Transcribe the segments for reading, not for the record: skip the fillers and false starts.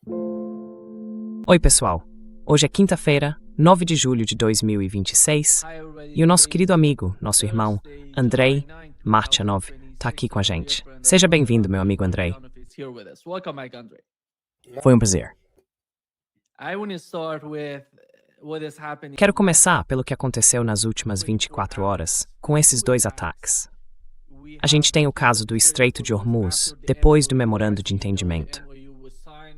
Oi, pessoal. Hoje é quinta-feira, 9 de julho de 2026, e o nosso querido amigo, nosso irmão, Andrei Martchanov, tá aqui com a gente. Seja bem-vindo, meu amigo Andrei. Foi um prazer. Quero começar pelo que aconteceu nas últimas 24 horas, com esses dois ataques. A gente tem o caso do Estreito de Hormuz, depois do memorando de entendimento.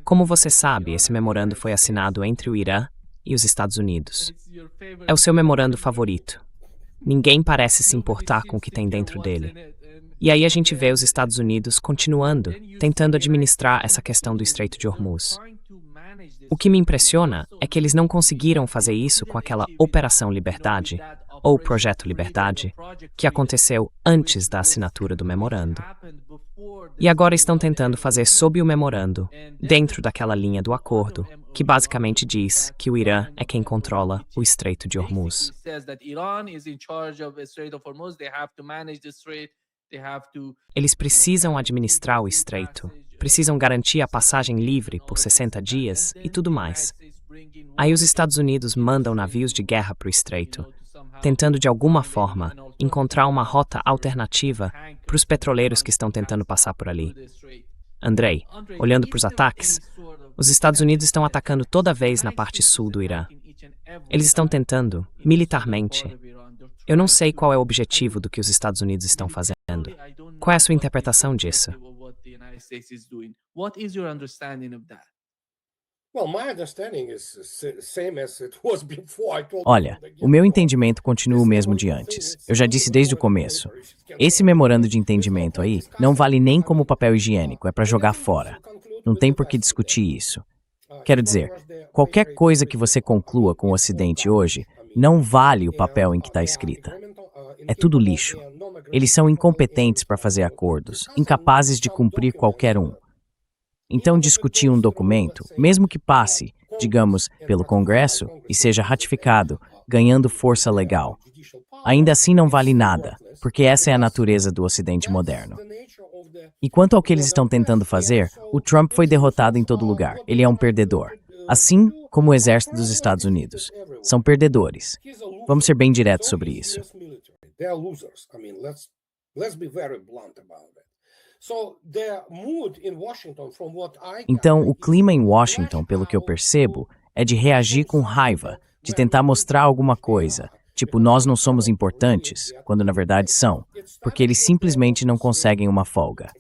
Como você sabe, esse memorando foi assinado entre o Irã e os Estados Unidos. É o seu memorando favorito. Ninguém parece se importar com o que tem dentro dele. E aí a gente vê os Estados Unidos continuando, tentando administrar essa questão do Estreito de Hormuz. O que me impressiona é que eles não conseguiram fazer isso com aquela Operação Liberdade, ou Projeto Liberdade, que aconteceu antes da assinatura do memorando. E agora estão tentando fazer sob o memorando, dentro daquela linha do acordo, que basicamente diz que o Irã é quem controla o Estreito de Hormuz. Eles precisam administrar o estreito, precisam garantir a passagem livre por 60 dias e tudo mais. Aí os Estados Unidos mandam navios de guerra para o estreito, tentando de alguma forma encontrar uma rota alternativa para os petroleiros que estão tentando passar por ali. Andrei, olhando para os ataques, os Estados Unidos estão atacando toda vez na parte sul do Irã. Eles estão tentando, militarmente. Eu não sei qual é o objetivo do que os Estados Unidos estão fazendo. Qual é a sua interpretação disso? Olha, o meu entendimento continua o mesmo de antes. Eu já disse desde o começo. Esse memorando de entendimento aí não vale nem como papel higiênico, é para jogar fora. Não tem por que discutir isso. Quero dizer, qualquer coisa que você conclua com o Ocidente hoje não vale o papel em que está escrita. É tudo lixo. Eles são incompetentes para fazer acordos, incapazes de cumprir qualquer um. Então, discutir um documento, mesmo que passe, digamos, pelo Congresso e seja ratificado, ganhando força legal, ainda assim não vale nada, porque essa é a natureza do Ocidente moderno. E quanto ao que eles estão tentando fazer, o Trump foi derrotado em todo lugar. Ele é um perdedor. Assim como o exército dos Estados Unidos. São perdedores. Vamos ser bem diretos sobre isso. Então, o clima em Washington, pelo que eu percebo, é de reagir com raiva, de tentar mostrar alguma coisa, tipo, nós não somos importantes, quando na verdade são, porque eles simplesmente não conseguem uma folga.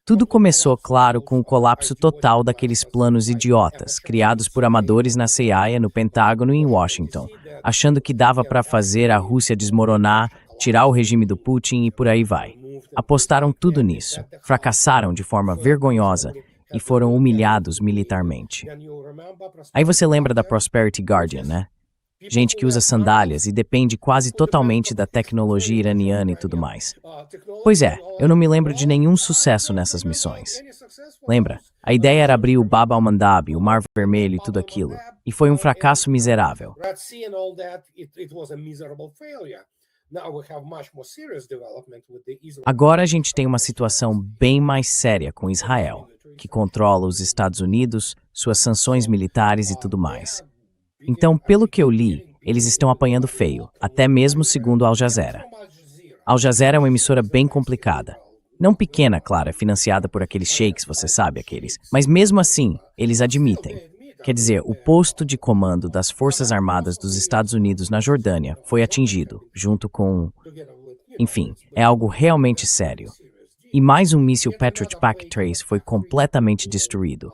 Tudo começou, claro, com o colapso total daqueles planos idiotas, criados por amadores na CIA, no Pentágono e em Washington, achando que dava para fazer a Rússia desmoronar, tirar o regime do Putin e por aí vai. Apostaram tudo nisso, fracassaram de forma vergonhosa e foram humilhados militarmente. Aí você lembra da Prosperity Guardian, né? Gente que usa sandálias e depende quase totalmente da tecnologia iraniana e tudo mais. Pois é, eu não me lembro de nenhum sucesso nessas missões. Lembra? A ideia era abrir o Bab al-Mandab, o Mar Vermelho e tudo aquilo. E foi um fracasso miserável. Agora a gente tem uma situação bem mais séria com Israel, que controla os Estados Unidos, suas sanções militares e tudo mais. Então, pelo que eu li, eles estão apanhando feio, até mesmo segundo Al Jazeera. Al Jazeera é uma emissora bem complicada. Não pequena, claro, é financiada por aqueles sheiks, você sabe, aqueles. Mas mesmo assim, eles admitem. Quer dizer, o posto de comando das Forças Armadas dos Estados Unidos na Jordânia foi atingido, junto com... Enfim, é algo realmente sério. E mais um míssil Patriot PAC-3 foi completamente destruído.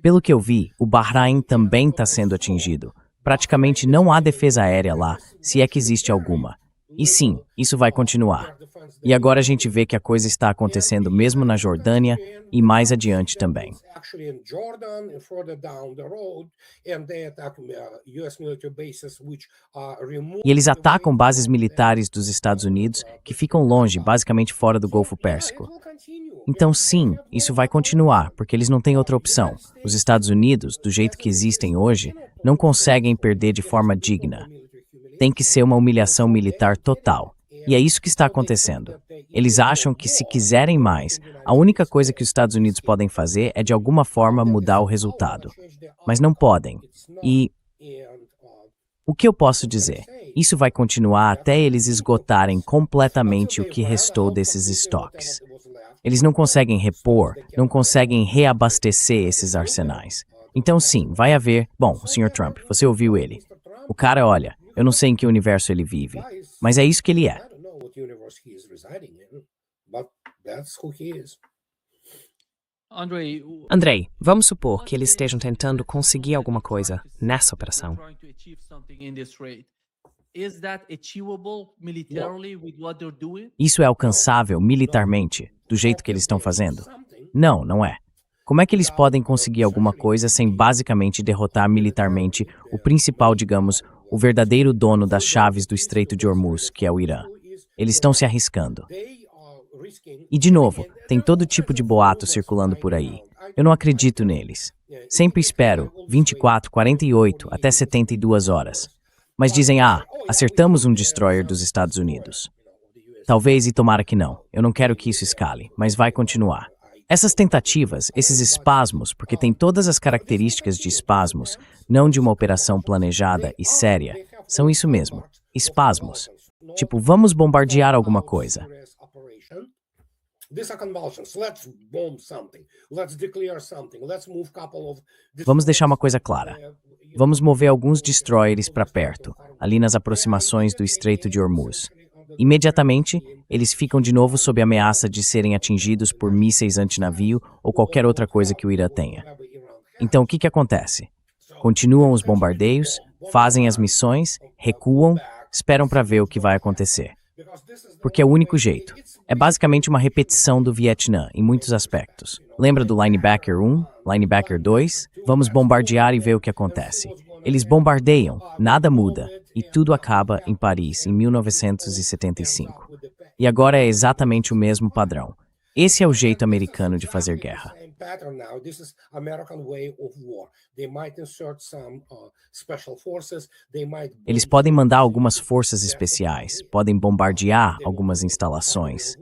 Pelo que eu vi, o Bahrein também está sendo atingido. Praticamente não há defesa aérea lá, se é que existe alguma. E sim, isso vai continuar. E agora a gente vê que a coisa está acontecendo mesmo na Jordânia e mais adiante também. E eles atacam bases militares dos Estados Unidos que ficam longe, basicamente fora do Golfo Pérsico. Então sim, isso vai continuar, porque eles não têm outra opção. Os Estados Unidos, do jeito que existem hoje, não conseguem perder de forma digna. Tem que ser uma humilhação militar total. E é isso que está acontecendo. Eles acham que se quiserem mais, a única coisa que os Estados Unidos podem fazer é de alguma forma mudar o resultado. Mas não podem. E o que eu posso dizer? Isso vai continuar até eles esgotarem completamente o que restou desses estoques. Eles não conseguem repor, não conseguem reabastecer esses arsenais. Então sim, vai haver... Bom, Sr. Trump, você ouviu ele. O cara, olha, eu não sei em que universo ele vive, mas é isso que ele é. Andrei, vamos supor que eles estejam tentando conseguir alguma coisa nessa operação. Isso é alcançável militarmente, do jeito que eles estão fazendo? Não, não é. Como é que eles podem conseguir alguma coisa sem basicamente derrotar militarmente o principal, digamos, o verdadeiro dono das chaves do Estreito de Hormuz, que é o Irã? Eles estão se arriscando. E, de novo, tem todo tipo de boato circulando por aí. Eu não acredito neles. Sempre espero 24, 48, até 72 horas. Mas dizem, acertamos um destroyer dos Estados Unidos. Talvez e tomara que não. Eu não quero que isso escale, mas vai continuar. Essas tentativas, esses espasmos, porque tem todas as características de espasmos, não de uma operação planejada e séria, são isso mesmo, espasmos. Tipo, vamos bombardear alguma coisa. Vamos deixar uma coisa clara. Vamos mover alguns destroyers para perto, ali nas aproximações do Estreito de Hormuz. Imediatamente, eles ficam de novo sob ameaça de serem atingidos por mísseis antinavio ou qualquer outra coisa que o Irã tenha. Então, o que acontece? Continuam os bombardeios, fazem as missões, recuam, esperam para ver o que vai acontecer. Porque é o único jeito. É basicamente uma repetição do Vietnã, em muitos aspectos. Lembra do Linebacker 1, Linebacker 2? Vamos bombardear e ver o que acontece. Eles bombardeiam, nada muda, e tudo acaba em Paris, em 1975. E agora é exatamente o mesmo padrão. Esse é o jeito americano de fazer guerra. Eles podem mandar algumas forças especiais, podem bombardear algumas instalações.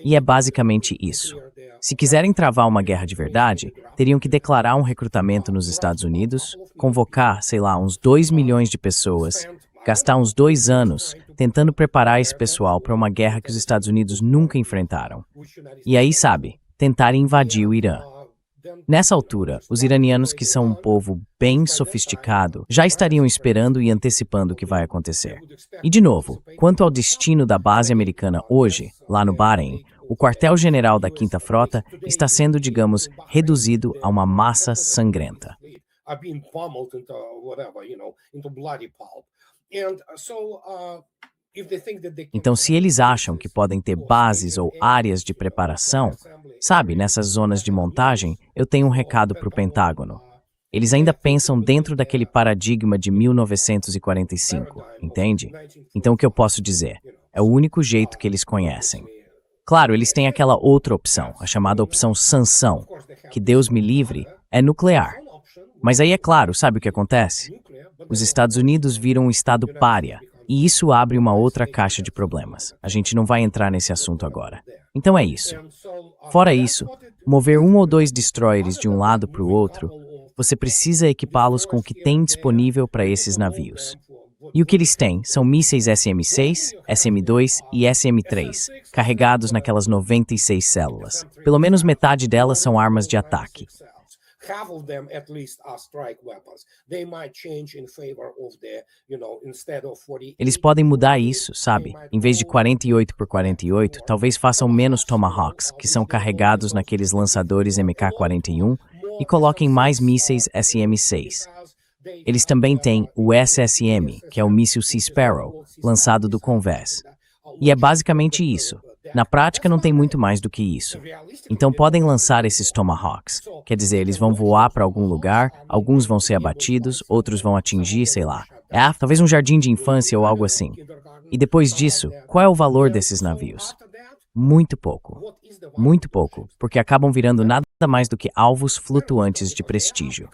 E é basicamente isso. Se quiserem travar uma guerra de verdade, teriam que declarar um recrutamento nos Estados Unidos, convocar, sei lá, uns 2 milhões de pessoas, gastar uns 2 anos tentando preparar esse pessoal para uma guerra que os Estados Unidos nunca enfrentaram. E aí, sabe, tentar invadir o Irã. Nessa altura, os iranianos, que são um povo bem sofisticado, já estariam esperando e antecipando o que vai acontecer. E de novo, quanto ao destino da base americana hoje, lá no Bahrein, o quartel-general da Quinta Frota está sendo, digamos, reduzido a uma massa sangrenta. Então, se eles acham que podem ter bases ou áreas de preparação, sabe, nessas zonas de montagem, eu tenho um recado para o Pentágono. Eles ainda pensam dentro daquele paradigma de 1945, entende? Então, o que eu posso dizer? É o único jeito que eles conhecem. Claro, eles têm aquela outra opção, a chamada opção sanção, que Deus me livre, é nuclear. Mas aí é claro, sabe o que acontece? Os Estados Unidos viram um estado pária, e isso abre uma outra caixa de problemas. A gente não vai entrar nesse assunto agora. Então é isso. Fora isso, mover 1 ou 2 destroyers de um lado para o outro, você precisa equipá-los com o que tem disponível para esses navios. E o que eles têm são mísseis SM-6, SM-2 e SM-3, carregados naquelas 96 células. Pelo menos metade delas são armas de ataque. Eles podem mudar isso, sabe? Em vez de 48 por 48, talvez façam menos Tomahawks, que são carregados naqueles lançadores MK-41, e coloquem mais mísseis SM-6. Eles também têm o SSM, que é o míssil Sea Sparrow, lançado do Convés. E é basicamente isso. Na prática, não tem muito mais do que isso. Então, podem lançar esses Tomahawks. Quer dizer, eles vão voar para algum lugar, alguns vão ser abatidos, outros vão atingir, sei lá, talvez um jardim de infância ou algo assim. E depois disso, qual é o valor desses navios? Muito pouco. Muito pouco, porque acabam virando nada mais do que alvos flutuantes de prestígio.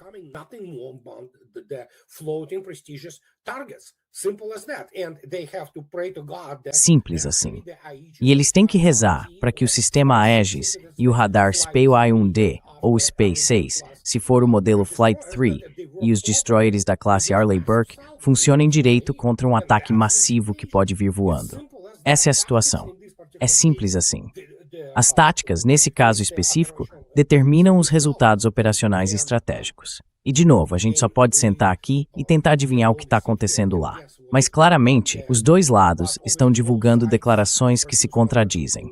Simples assim. E eles têm que rezar para que o sistema Aegis e o radar SPY-1D ou SPY-6, se for o modelo Flight 3, e os destroyers da classe Arleigh Burke funcionem direito contra um ataque massivo que pode vir voando. Essa é a situação. É simples assim. As táticas, nesse caso específico, determinam os resultados operacionais e estratégicos. E, de novo, a gente só pode sentar aqui e tentar adivinhar o que está acontecendo lá. Mas, claramente, os dois lados estão divulgando declarações que se contradizem.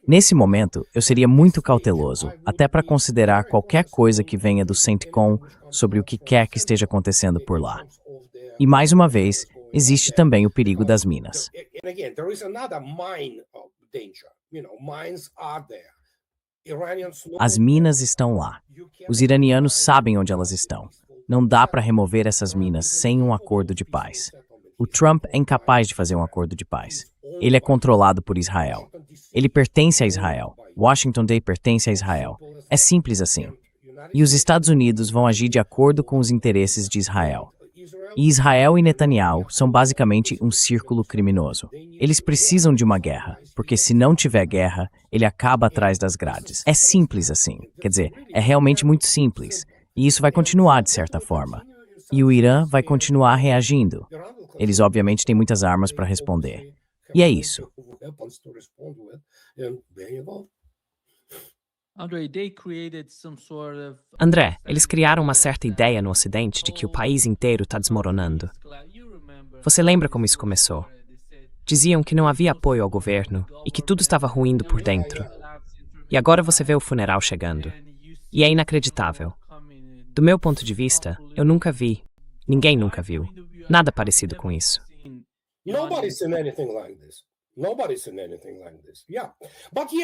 Nesse momento, eu seria muito cauteloso, até para considerar qualquer coisa que venha do CENTCOM sobre o que quer que esteja acontecendo por lá. E, mais uma vez, existe também o perigo das minas. As minas estão lá. Os iranianos sabem onde elas estão. Não dá para remover essas minas sem um acordo de paz. O Trump é incapaz de fazer um acordo de paz. Ele é controlado por Israel. Ele pertence a Israel. Washington D. pertence a Israel. É simples assim. E os Estados Unidos vão agir de acordo com os interesses de Israel. E Israel e Netanyahu são basicamente um círculo criminoso. Eles precisam de uma guerra, porque se não tiver guerra, ele acaba atrás das grades. É simples assim. Quer dizer, é realmente muito simples. E isso vai continuar de certa forma. E o Irã vai continuar reagindo. Eles obviamente têm muitas armas para responder. E é isso. André, eles criaram uma certa ideia no Ocidente de que o país inteiro está desmoronando. Você lembra como isso começou? Diziam que não havia apoio ao governo e que tudo estava ruindo por dentro. E agora você vê o funeral chegando. E é inacreditável. Do meu ponto de vista, eu nunca vi, ninguém nunca viu, nada parecido com isso.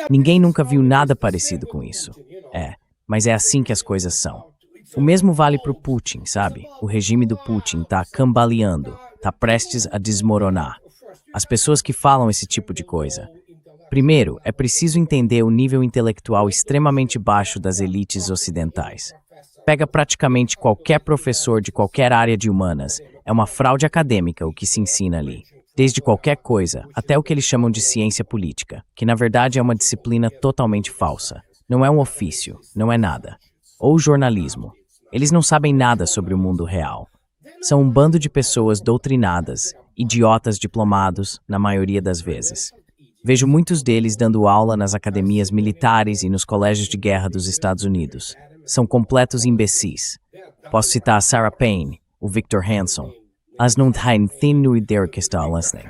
Ninguém nunca viu nada parecido com isso. Mas é assim que as coisas são. O mesmo vale para o Putin, sabe? O regime do Putin está cambaleando, está prestes a desmoronar. As pessoas que falam esse tipo de coisa. Primeiro, é preciso entender o nível intelectual extremamente baixo das elites ocidentais. Pega praticamente qualquer professor de qualquer área de humanas. É uma fraude acadêmica o que se ensina ali. Desde qualquer coisa, até o que eles chamam de ciência política, que na verdade é uma disciplina totalmente falsa. Não é um ofício, não é nada. Ou jornalismo. Eles não sabem nada sobre o mundo real. São um bando de pessoas doutrinadas, idiotas diplomados, na maioria das vezes. Vejo muitos deles dando aula nas academias militares e nos colégios de guerra dos Estados Unidos. São completos imbecis. Posso citar a Sarah Payne, o Victor Hanson. Elas não têm ideia do que está listening.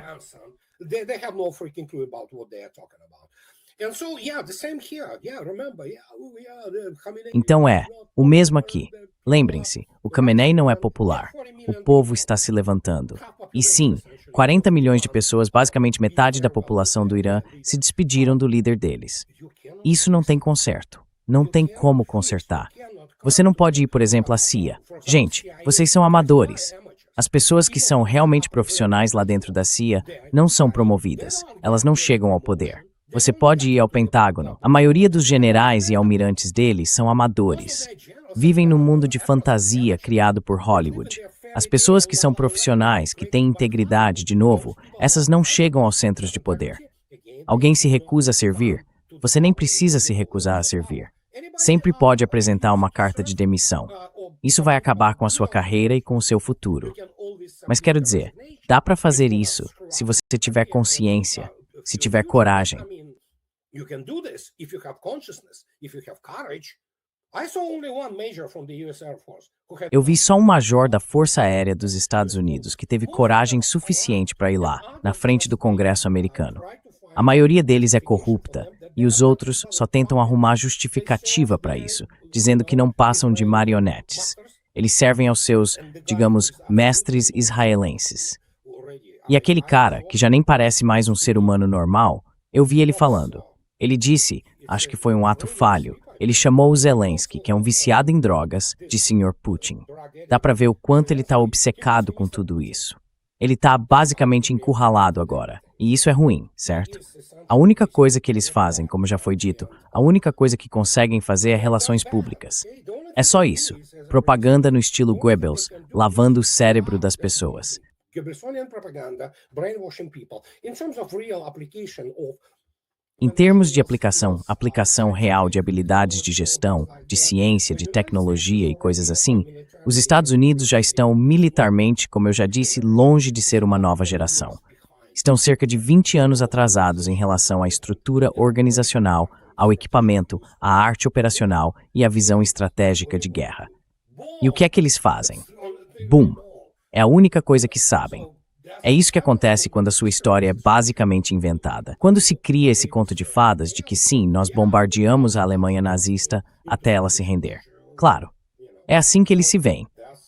Então o mesmo aqui. Lembrem-se, o Khamenei não é popular. O povo está se levantando. E sim, 40 milhões de pessoas, basicamente metade da população do Irã, se despediram do líder deles. Isso não tem conserto. Não tem como consertar. Você não pode ir, por exemplo, à CIA. Gente, vocês são amadores. As pessoas que são realmente profissionais lá dentro da CIA não são promovidas. Elas não chegam ao poder. Você pode ir ao Pentágono. A maioria dos generais e almirantes deles são amadores. Vivem num mundo de fantasia criado por Hollywood. As pessoas que são profissionais, que têm integridade, de novo, essas não chegam aos centros de poder. Alguém se recusa a servir? Você nem precisa se recusar a servir. Sempre pode apresentar uma carta de demissão. Isso vai acabar com a sua carreira e com o seu futuro. Mas quero dizer, dá para fazer isso se você tiver consciência, se tiver coragem. Eu vi só um major da Força Aérea dos Estados Unidos que teve coragem suficiente para ir lá, na frente do Congresso americano. A maioria deles é corrupta, e os outros só tentam arrumar justificativa para isso, dizendo que não passam de marionetes. Eles servem aos seus, digamos, mestres israelenses. E aquele cara, que já nem parece mais um ser humano normal, eu vi ele falando. Ele disse, acho que foi um ato falho, ele chamou o Zelensky, que é um viciado em drogas, de Sr. Putin. Dá para ver o quanto ele está obcecado com tudo isso. Ele está basicamente encurralado agora. E isso é ruim, certo? A única coisa que eles fazem, como já foi dito, a única coisa que conseguem fazer é relações públicas. É só isso. Propaganda no estilo Goebbels, lavando o cérebro das pessoas. Goebbelsian propaganda, brainwashing people. In terms of real application of Em termos de aplicação real de habilidades de gestão, de ciência, de tecnologia e coisas assim, os Estados Unidos já estão militarmente, como eu já disse, longe de ser uma nova geração. Estão cerca de 20 anos atrasados em relação à estrutura organizacional, ao equipamento, à arte operacional e à visão estratégica de guerra. E o que é que eles fazem? Boom! É a única coisa que sabem. É isso que acontece quando a sua história é basicamente inventada. Quando se cria esse conto de fadas de que sim, nós bombardeamos a Alemanha nazista até ela se render. Claro, é assim que eles se veem.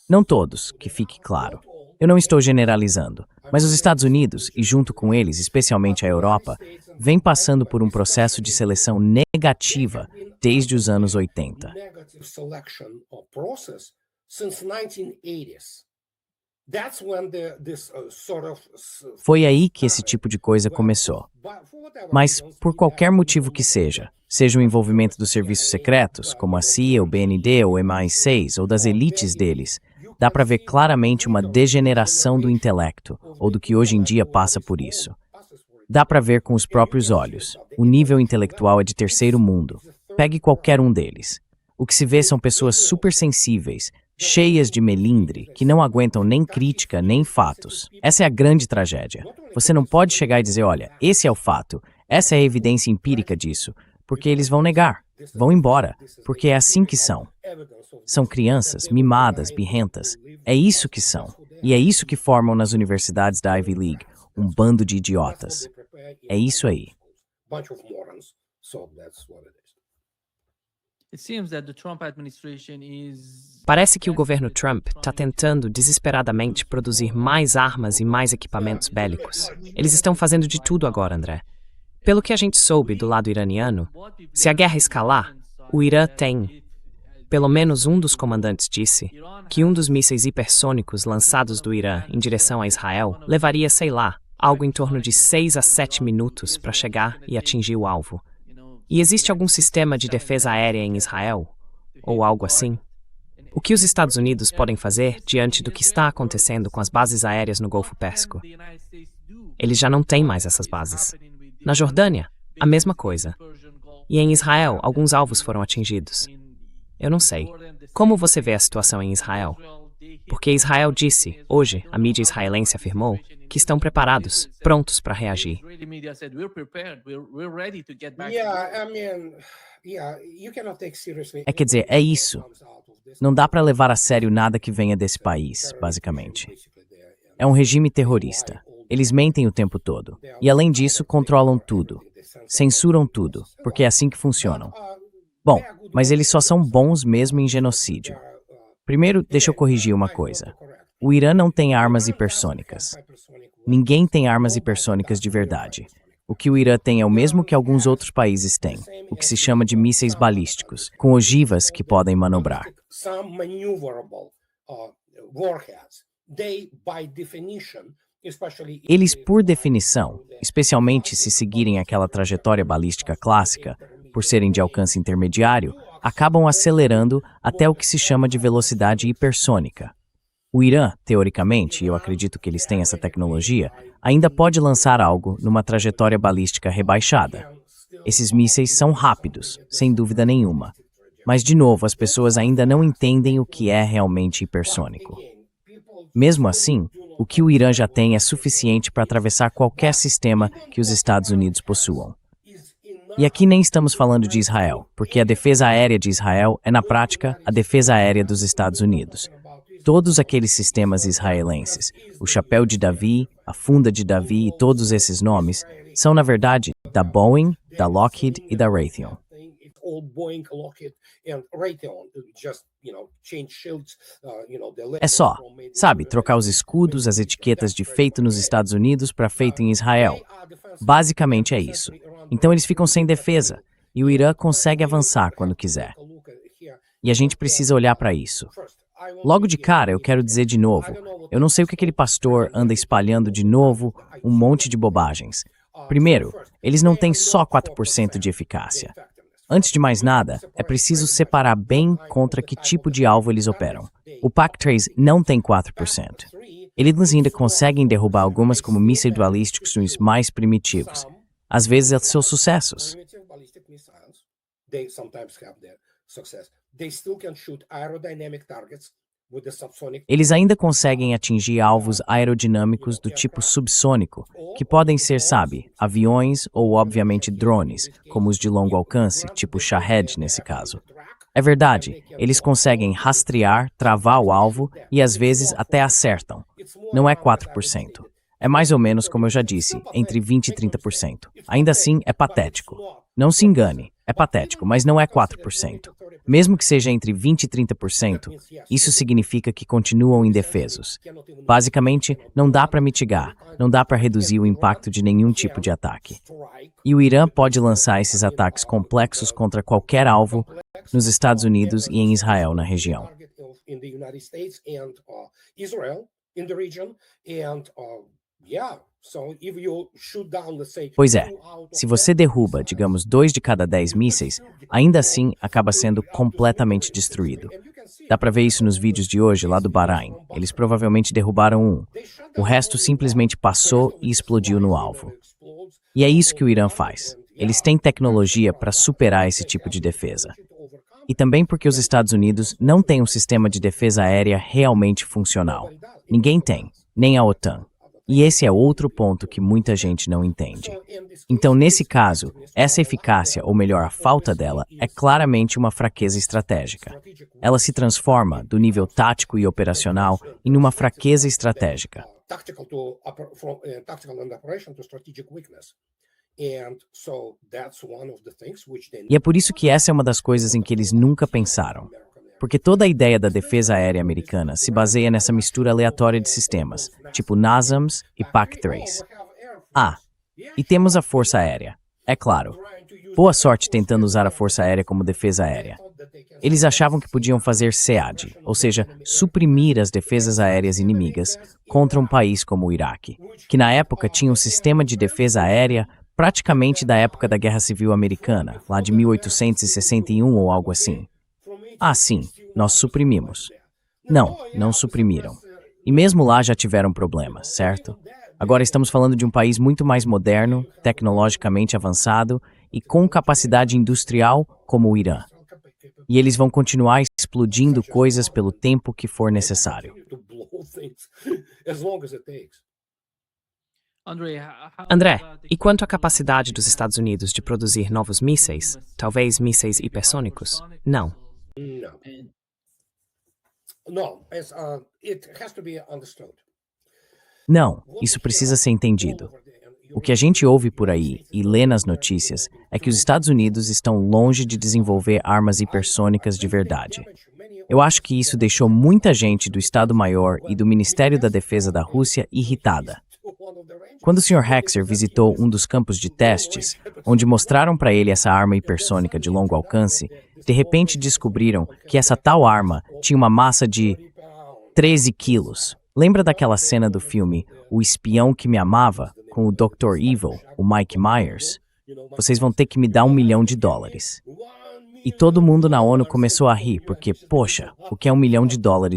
Não todos, que fique claro. Eu não estou generalizando, mas os Estados Unidos, e junto com eles, especialmente a Europa, vem passando por um processo de seleção negativa desde os anos 80. negative selection process since 1980s. That's when this sort of Foi aí que esse tipo de coisa começou. Mas, por qualquer motivo que seja o envolvimento dos serviços secretos, como a CIA, o BND ou o MI6, ou das elites deles, dá para ver claramente uma degeneração do intelecto, ou do que hoje em dia passa por isso. Dá para ver com os próprios olhos. O nível intelectual é de terceiro mundo. Pegue qualquer um deles. O que se vê são pessoas supersensíveis, cheias de melindre, que não aguentam nem crítica nem fatos. Essa é a grande tragédia. Você não pode chegar e dizer, olha, esse é o fato, essa é a evidência empírica disso, porque eles vão negar, vão embora, porque é assim que são. São crianças, mimadas, birrentas. É isso que são. E é isso que formam nas universidades da Ivy League, um bando de idiotas. É isso aí. bunch of morons. So that's what it is. It seems that the Trump administration is Parece que o governo Trump está tentando desesperadamente produzir mais armas e mais equipamentos bélicos. Eles estão fazendo de tudo agora, André. Pelo que a gente soube do lado iraniano, se a guerra escalar, o Irã tem... Pelo menos um dos comandantes disse que um dos mísseis hipersônicos lançados do Irã em direção a Israel levaria, sei lá, algo em torno de 6 a 7 minutos para chegar e atingir o alvo. E existe algum sistema de defesa aérea em Israel? Ou algo assim? O que os Estados Unidos podem fazer diante do que está acontecendo com as bases aéreas no Golfo Pérsico? Eles já não têm mais essas bases. Na Jordânia, a mesma coisa. E em Israel, alguns alvos foram atingidos. Eu não sei. Como você vê a situação em Israel? Porque Israel disse, hoje, a mídia israelense afirmou, que estão preparados, prontos para reagir. Israeli media said we're prepared, we're ready to get back. Yeah, I mean, yeah, you cannot take seriously. Quer dizer, é isso. Não dá para levar a sério nada que venha desse país, basicamente. É um regime terrorista. Eles mentem o tempo todo. E além disso, controlam tudo. Censuram tudo, porque é assim que funcionam. Bom, mas eles só são bons mesmo em genocídio. Primeiro, deixa eu corrigir uma coisa. O Irã não tem armas hipersônicas. Ninguém tem armas hipersônicas de verdade. O que o Irã tem é o mesmo que alguns outros países têm, o que se chama de mísseis balísticos, com ogivas que podem manobrar. Some maneuverable warheads. They, by definition, especially Eles, por definição, especialmente se seguirem aquela trajetória balística clássica, por serem de alcance intermediário, acabam acelerando até o que se chama de velocidade hipersônica. O Irã, teoricamente, e eu acredito que eles têm essa tecnologia, ainda pode lançar algo numa trajetória balística rebaixada. Esses mísseis são rápidos, sem dúvida nenhuma. Mas, de novo, as pessoas ainda não entendem o que é realmente hipersônico. Mesmo assim, o que o Irã já tem é suficiente para atravessar qualquer sistema que os Estados Unidos possuam. E aqui nem estamos falando de Israel, porque a defesa aérea de Israel é, na prática, a defesa aérea dos Estados Unidos. Todos aqueles sistemas israelenses, o chapéu de Davi, a funda de Davi e todos esses nomes, são, na verdade, da Boeing, da Lockheed e da Raytheon. it's all Boeing, Lockheed, and Raytheon. Just, change shields, the É só, sabe, trocar os escudos, as etiquetas de feito nos Estados Unidos para feito em Israel. Basicamente é isso. Então eles ficam sem defesa, e o Irã consegue avançar quando quiser. E a gente precisa olhar para isso. Logo de cara, eu quero dizer de novo, eu não sei o que aquele pastor anda espalhando de novo um monte de bobagens. Primeiro, eles não têm só 4% de eficácia. Antes de mais nada, é preciso separar bem contra que tipo de alvo eles operam. O PAC-3 não tem 4%. Eles ainda conseguem derrubar algumas como mísseis balísticos mais primitivos. Às vezes, é seus sucessos. Eles ainda conseguem atingir alvos aerodinâmicos do tipo subsônico, que podem ser, aviões ou, obviamente, drones, como os de longo alcance, tipo Shahed nesse caso. É verdade, eles conseguem rastrear, travar o alvo e, às vezes, até acertam. Não é 4%. É mais ou menos, como eu já disse, entre 20% e 30%. Ainda assim, é patético. Não se engane, é patético, mas não é 4%. Mesmo que seja entre 20% e 30%, isso significa que continuam indefesos. Basicamente, não dá para mitigar, não dá para reduzir o impacto de nenhum tipo de ataque. E o Irã pode lançar esses ataques complexos contra qualquer alvo nos Estados Unidos e em Israel na região. Pois é, se você derruba, digamos, 2 de cada 10 mísseis, ainda assim acaba sendo completamente destruído. Dá para ver isso nos vídeos de hoje lá do Bahrein. Eles provavelmente derrubaram um. O resto simplesmente passou e explodiu no alvo. E é isso que o Irã faz. Eles têm tecnologia para superar esse tipo de defesa. E também porque os Estados Unidos não têm um sistema de defesa aérea realmente funcional. Ninguém tem, nem a OTAN. E esse é outro ponto que muita gente não entende. Então, nesse caso, essa eficácia, ou melhor, a falta dela, é claramente uma fraqueza estratégica. Ela se transforma, do nível tático e operacional, em uma fraqueza estratégica. E é por isso que essa é uma das coisas em que eles nunca pensaram. Porque toda a ideia da defesa aérea americana se baseia nessa mistura aleatória de sistemas, tipo NASAMS e PAC-3. E temos a Força Aérea. É claro. Boa sorte tentando usar a Força Aérea como defesa aérea. Eles achavam que podiam fazer SEAD, ou seja, suprimir as defesas aéreas inimigas contra um país como o Iraque, que na época tinha um sistema de defesa aérea praticamente da época da Guerra Civil Americana, lá de 1861 ou algo assim. Sim, nós suprimimos. Não suprimiram. E mesmo lá já tiveram problemas, certo? Agora estamos falando de um país muito mais moderno, tecnologicamente avançado e com capacidade industrial como o Irã. E eles vão continuar explodindo coisas pelo tempo que for necessário. André, e quanto à capacidade dos Estados Unidos de produzir novos mísseis, talvez mísseis hipersônicos? Não. Não, isso precisa ser entendido. O que a gente ouve por aí e lê nas notícias é que os Estados Unidos estão longe de desenvolver armas hipersônicas de verdade. Eu acho que isso deixou muita gente do Estado-Maior e do Ministério da Defesa da Rússia irritada. Quando o Sr. Hexer visitou um dos campos de testes, onde mostraram para ele essa arma hipersônica de longo alcance, de repente descobriram que essa tal arma tinha uma massa de 13 quilos. Lembra daquela cena do filme O Espião que Me Amava, com o Dr. Evil, o Mike Myers? Vocês vão ter que me dar $1 milhão. E todo mundo na ONU começou a rir, porque, poxa, o que é $1 milhão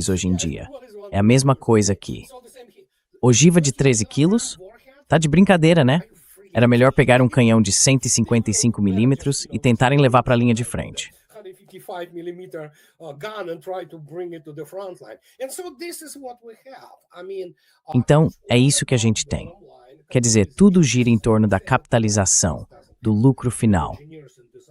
hoje em dia? É a mesma coisa aqui. Ogiva de 13 quilos? Tá de brincadeira, né? Era melhor pegar um canhão de 155 milímetros e tentarem levar para a linha de frente. Então, é isso que a gente tem. Quer dizer, tudo gira em torno da capitalização, do lucro final.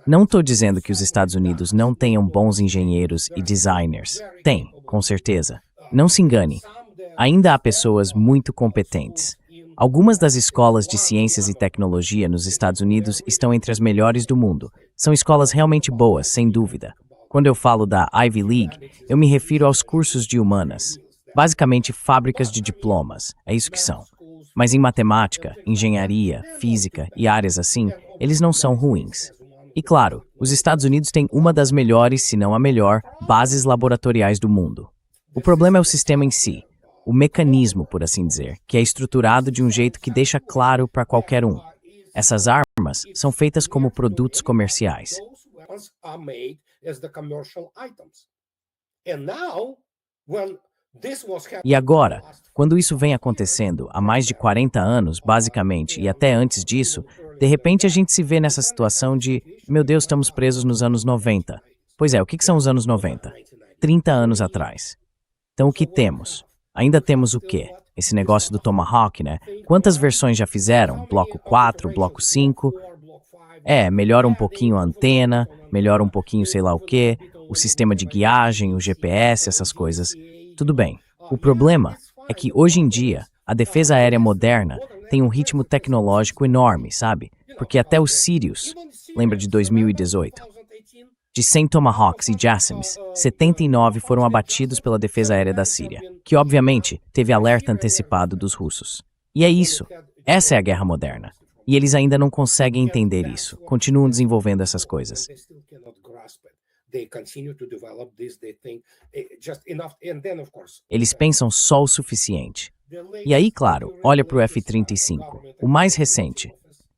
Não estou dizendo que os Estados Unidos não tenham bons engenheiros e designers. Tem, com certeza. Não se engane. Ainda há pessoas muito competentes. Algumas das escolas de ciências e tecnologia nos Estados Unidos estão entre as melhores do mundo. São escolas realmente boas, sem dúvida. Quando eu falo da Ivy League, eu me refiro aos cursos de humanas. Basicamente, fábricas de diplomas. É isso que são. Mas em matemática, engenharia, física e áreas assim, eles não são ruins. E claro, os Estados Unidos têm uma das melhores, se não a melhor, bases laboratoriais do mundo. O problema é o sistema em si, o mecanismo, por assim dizer, que é estruturado de um jeito que deixa claro para qualquer um. Essas armas são feitas como produtos comerciais. Those weapons are made as the commercial items. And now, when this was E happening agora, quando isso vem acontecendo há mais de 40 anos, basicamente, e até antes disso, de repente a gente se vê nessa situação de, meu Deus, estamos presos nos anos 90. Pois é, o que são os anos 90? 30 anos atrás. Então o que temos? Ainda temos o quê? Esse negócio do Tomahawk, né? Quantas versões já fizeram? Bloco 4, bloco 5? Melhora um pouquinho a antena, melhora um pouquinho sei lá o quê, o sistema de guiagem, o GPS, essas coisas. Tudo bem. O problema é que hoje em dia, a defesa aérea moderna tem um ritmo tecnológico enorme, sabe? Porque até os Sirius, lembra de 2018? De 100 Tomahawks e JASSMs, 79 foram abatidos pela defesa aérea da Síria, que obviamente teve alerta antecipado dos russos. E é isso. Essa é a guerra moderna. E eles ainda não conseguem entender isso. Continuam desenvolvendo essas coisas. they still cannot grasp it. They continue to develop this, they think just enough. And then, of course, Eles pensam só o suficiente. E aí, claro, olha para o F-35, o mais recente.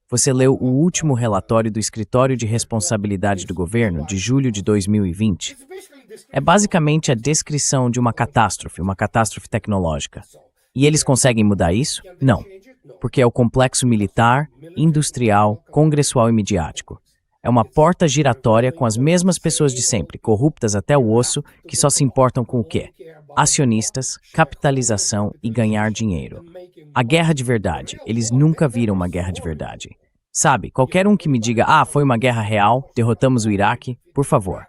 Você leu o último relatório do Escritório de Responsabilidade do Governo, de julho de 2020. É basicamente a descrição de uma catástrofe tecnológica. E eles conseguem mudar isso? Não. Porque é o complexo militar, industrial, congressual e midiático. É uma porta giratória com as mesmas pessoas de sempre, corruptas até o osso, que só se importam com o quê? Acionistas, capitalização e ganhar dinheiro. A guerra de verdade, eles nunca viram uma guerra de verdade. Sabe, qualquer um que me diga, foi uma guerra real, derrotamos o Iraque, por favor.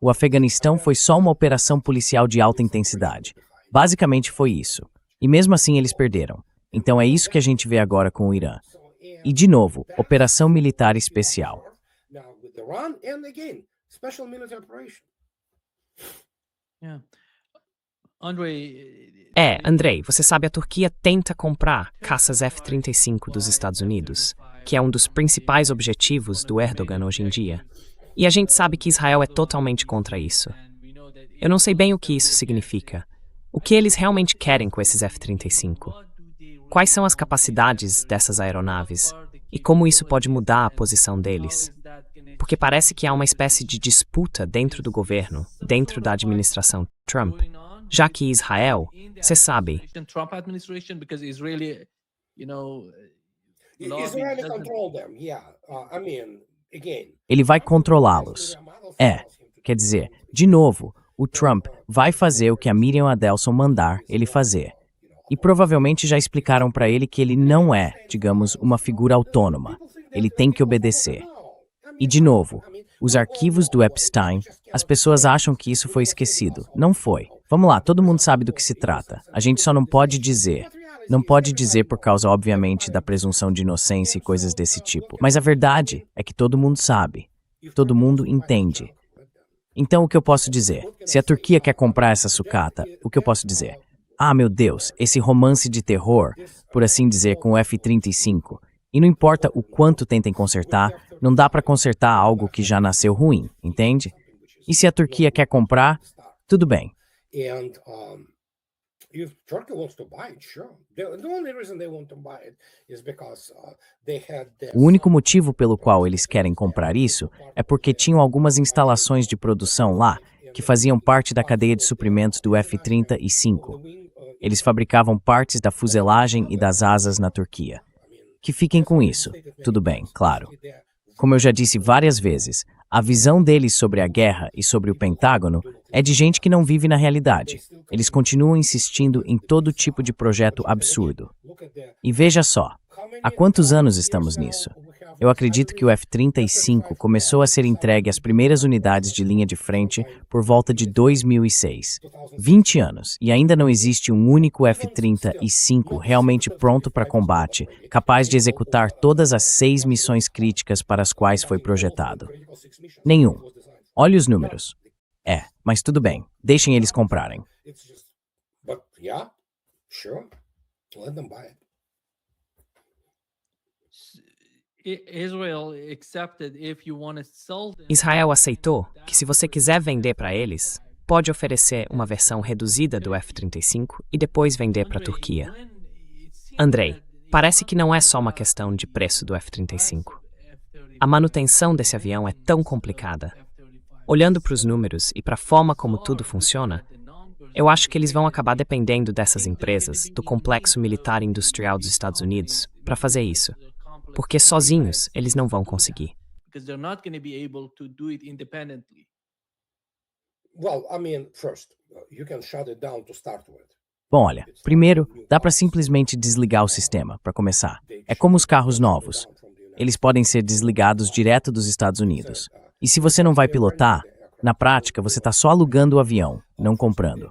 O Afeganistão foi só uma operação policial de alta intensidade. Basicamente foi isso. E mesmo assim eles perderam. Então é isso que a gente vê agora com o Irã. E de novo, operação militar especial. now with Iran, and again, special military operation. Yeah. Andrei, Andrei, você sabe, a Turquia tenta comprar caças F-35 dos Estados Unidos, que é um dos principais objetivos do Erdogan hoje em dia. E a gente sabe que Israel é totalmente contra isso. Eu não sei bem o que isso significa. O que eles realmente querem com esses F-35? Quais são as capacidades dessas aeronaves? E como isso pode mudar a posição deles? Porque parece que há uma espécie de disputa dentro do governo, dentro da administração Trump, já que Israel, você sabe, Trump administration, because Israeli, lobby Israel doesn't- control them, yeah. I mean, again, Ele vai controlá-los. Quer dizer, de novo, o Trump vai fazer o que a Miriam Adelson mandar ele fazer. E provavelmente já explicaram para ele que ele não é, digamos, uma figura autônoma. Ele tem que obedecer. E de novo, os arquivos do Epstein, as pessoas acham que isso foi esquecido. Não foi. Vamos lá, todo mundo sabe do que se trata. A gente só não pode dizer. Não pode dizer por causa, obviamente, da presunção de inocência e coisas desse tipo. Mas a verdade é que todo mundo sabe. Todo mundo entende. Então, o que eu posso dizer? Se a Turquia quer comprar essa sucata, o que eu posso dizer? Meu Deus, esse romance de terror, por assim dizer, com o F-35. E não importa o quanto tentem consertar, não dá para consertar algo que já nasceu ruim, entende? E se a Turquia quer comprar, tudo bem. and if Turkey wants to buy it, sure. The only reason they want to buy it is because they had this. O único motivo pelo qual eles querem comprar isso é porque tinham algumas instalações de produção lá que faziam parte da cadeia de suprimentos do F-35. Eles fabricavam partes da fuselagem e das asas na Turquia. Que fiquem com isso. Tudo bem, claro. Como eu já disse várias vezes, a visão deles sobre a guerra e sobre o Pentágono é de gente que não vive na realidade. Eles continuam insistindo em todo tipo de projeto absurdo. E veja só, há quantos anos estamos nisso? Eu acredito que o F-35 começou a ser entregue às primeiras unidades de linha de frente por volta de 2006. 20 anos, e ainda não existe um único F-35 realmente pronto para combate, capaz de executar todas as 6 missões críticas para as quais foi projetado. Nenhum. Olhe os números. Mas tudo bem, deixem eles comprarem. It's just, but yeah, sure, let them buy it. Israel accepted if you want to sell them. Israel aceitou que se você quiser vender para eles, pode oferecer uma versão reduzida do F-35 e depois vender para a Turquia. Andrei, parece que não é só uma questão de preço do F-35. A manutenção desse avião é tão complicada. Olhando para os números e para a forma como tudo funciona, eu acho que eles vão acabar dependendo dessas empresas, do complexo militar e industrial dos Estados Unidos, para fazer isso. Porque sozinhos eles não vão conseguir. Well, I mean, first, you can shut it down to start with. Bom, olha, primeiro, dá para simplesmente desligar o sistema, para começar. É como os carros novos. Eles podem ser desligados direto dos Estados Unidos. E se você não vai pilotar, na prática você está só alugando o avião, não comprando.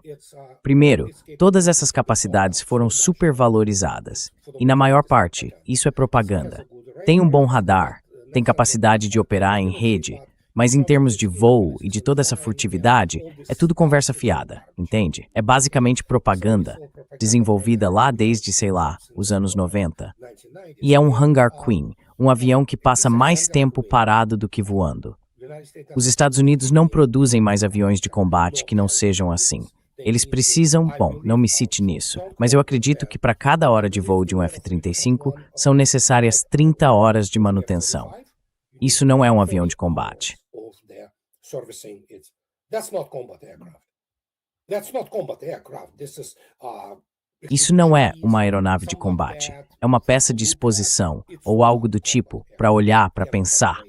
Primeiro, todas essas capacidades foram supervalorizadas. E na maior parte, isso é propaganda. Tem um bom radar, tem capacidade de operar em rede, mas em termos de voo e de toda essa furtividade, é tudo conversa fiada, entende? É basicamente propaganda, desenvolvida lá desde, sei lá, os anos 90. E é um Hangar Queen, um avião que passa mais tempo parado do que voando. Os Estados Unidos não produzem mais aviões de combate que não sejam assim. Eles precisam, bom, não me cite nisso, mas eu acredito que para cada hora de voo de um F-35 são necessárias 30 horas de manutenção. Isso não é um avião de combate. Isso não é uma aeronave de combate. É uma peça de exposição, ou algo do tipo, para olhar, para pensar.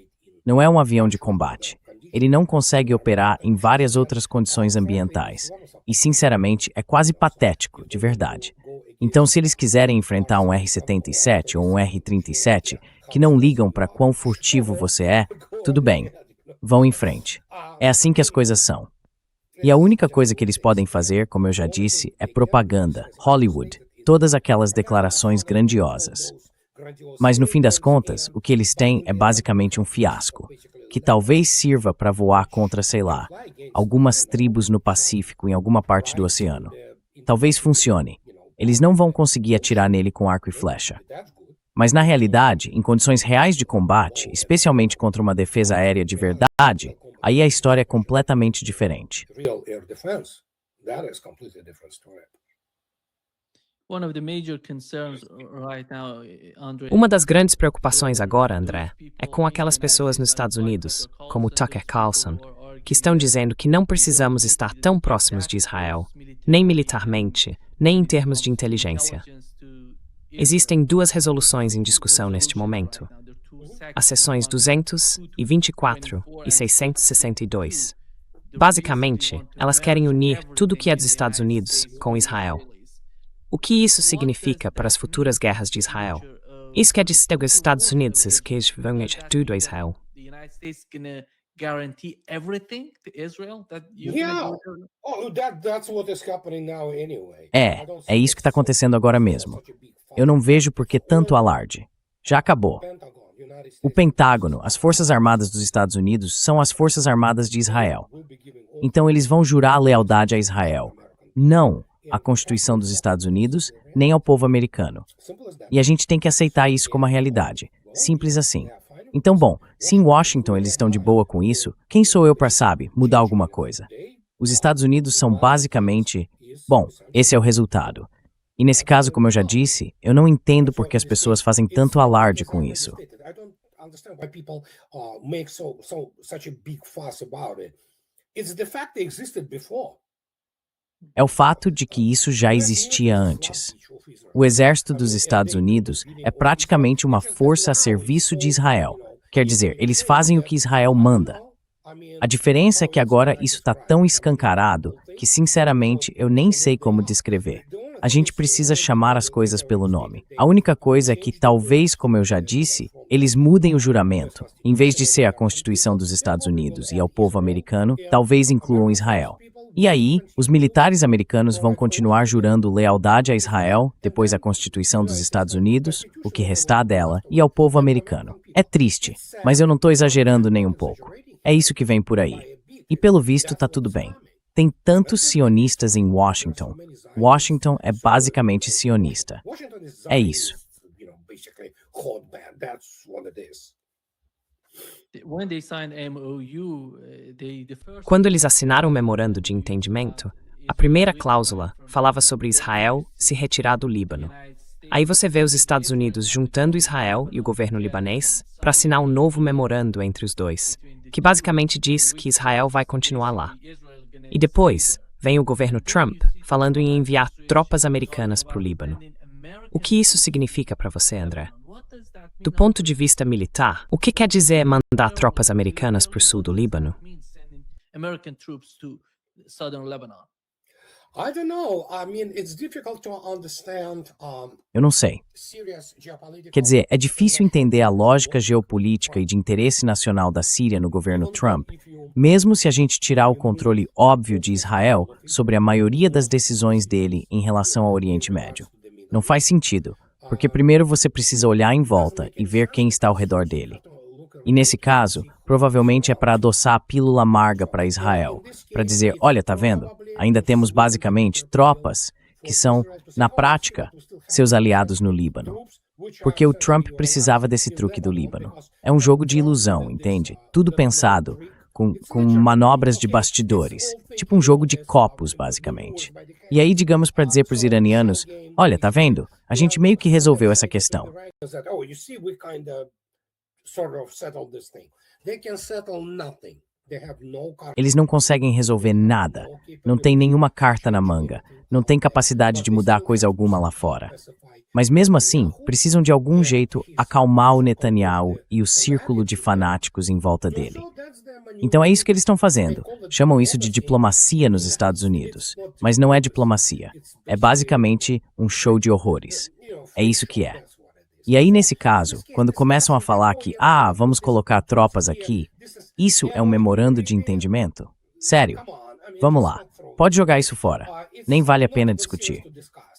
Não é um avião de combate. Ele não consegue operar em várias outras condições ambientais. E, sinceramente, é quase patético, de verdade. Então, se eles quiserem enfrentar um R-77 ou um R-37, que não ligam para quão furtivo você é, tudo bem. Vão em frente. É assim que as coisas são. E a única coisa que eles podem fazer, como eu já disse, é propaganda, Hollywood, todas aquelas declarações grandiosas. Mas no fim das contas, o que eles têm é basicamente um fiasco, que talvez sirva para voar contra, sei lá, algumas tribos no Pacífico em alguma parte do oceano. Talvez funcione. Eles não vão conseguir atirar nele com arco e flecha. Mas na realidade, em condições reais de combate, especialmente contra uma defesa aérea de verdade, aí a história é completamente diferente. Uma das grandes preocupações agora, André, é com aquelas pessoas nos Estados Unidos, como Tucker Carlson, que estão dizendo que não precisamos estar tão próximos de Israel, nem militarmente, nem em termos de inteligência. Existem duas resoluções em discussão neste momento. As seções 224 e 662. Basicamente, elas querem unir tudo o que é dos Estados Unidos com Israel. O que isso significa para as futuras guerras de Israel? Isso quer dizer que os Estados Unidos vão tudo a Israel. É isso que está acontecendo agora mesmo. Eu não vejo por que tanto alarde. Já acabou. O Pentágono, as Forças Armadas dos Estados Unidos, são as Forças Armadas de Israel. Então eles vão jurar lealdade a Israel. Não à Constituição dos Estados Unidos, nem ao povo americano. E a gente tem que aceitar isso como a realidade. Simples assim. Então, bom, se em Washington eles estão de boa com isso, quem sou eu para, sabe, mudar alguma coisa? Os Estados Unidos são basicamente... Bom, esse é o resultado. E nesse caso, como eu já disse, eu não entendo por que as pessoas fazem tanto alarde com isso. É o fato de que isso já existia antes. O exército dos Estados Unidos é praticamente uma força a serviço de Israel. Quer dizer, eles fazem o que Israel manda. A diferença é que agora isso está tão escancarado que, sinceramente, eu nem sei como descrever. A gente precisa chamar as coisas pelo nome. A única coisa é que, talvez, como eu já disse, eles mudem o juramento. Em vez de ser a Constituição dos Estados Unidos e ao povo americano, talvez incluam Israel. E aí, os militares americanos vão continuar jurando lealdade a Israel, depois à Constituição dos Estados Unidos, o que restar dela, e ao povo americano. É triste, mas eu não estou exagerando nem um pouco. É isso que vem por aí. E pelo visto tá tudo bem. Tem tantos sionistas em Washington. Washington é basicamente sionista. É isso. When they signed MOU, the first Quando eles assinaram o memorando de entendimento, a primeira cláusula falava sobre Israel se retirar do Líbano. Aí você vê os Estados Unidos juntando Israel e o governo libanês para assinar um novo memorando entre os dois, que basicamente diz que Israel vai continuar lá. E depois vem o governo Trump falando em enviar tropas americanas para o Líbano. O que isso significa para você, André? Do ponto de vista militar, o que quer dizer mandar tropas americanas para o sul do Líbano? American troops to southern Lebanon. I don't know. I mean, it's difficult to understand Eu não sei. serious geopolitical. Quer dizer, é difícil entender a lógica geopolítica e de interesse nacional da Síria no governo Trump, mesmo se a gente tirar o controle óbvio de Israel sobre a maioria das decisões dele em relação ao Oriente Médio. Não faz sentido, porque primeiro você precisa olhar em volta e ver quem está ao redor dele. E nesse caso, provavelmente é para adoçar a pílula amarga para Israel, para dizer, olha, tá vendo? Ainda temos basicamente tropas que são, na prática, seus aliados no Líbano. Porque o Trump precisava desse truque do Líbano. É um jogo de ilusão, entende? Tudo pensado com manobras de bastidores, tipo um jogo de copos, basicamente. E aí, digamos para dizer para os iranianos, olha, tá vendo? A gente meio que resolveu essa questão. Oh, you see, we kind of sort of settled this thing. They can settle nothing. They have no Eles não conseguem resolver nada, não tem nenhuma carta na manga, não tem capacidade de mudar coisa alguma lá fora. Mas mesmo assim, precisam de algum jeito acalmar o Netanyahu e o círculo de fanáticos em volta dele. Então é isso que eles estão fazendo. Chamam isso de diplomacia nos Estados Unidos. Mas não é diplomacia. É basicamente um show de horrores. É isso que é. E aí, nesse caso, quando começam a falar que, vamos colocar tropas aqui, isso é um memorando de entendimento? Sério? Vamos lá. Pode jogar isso fora. Nem vale a pena discutir.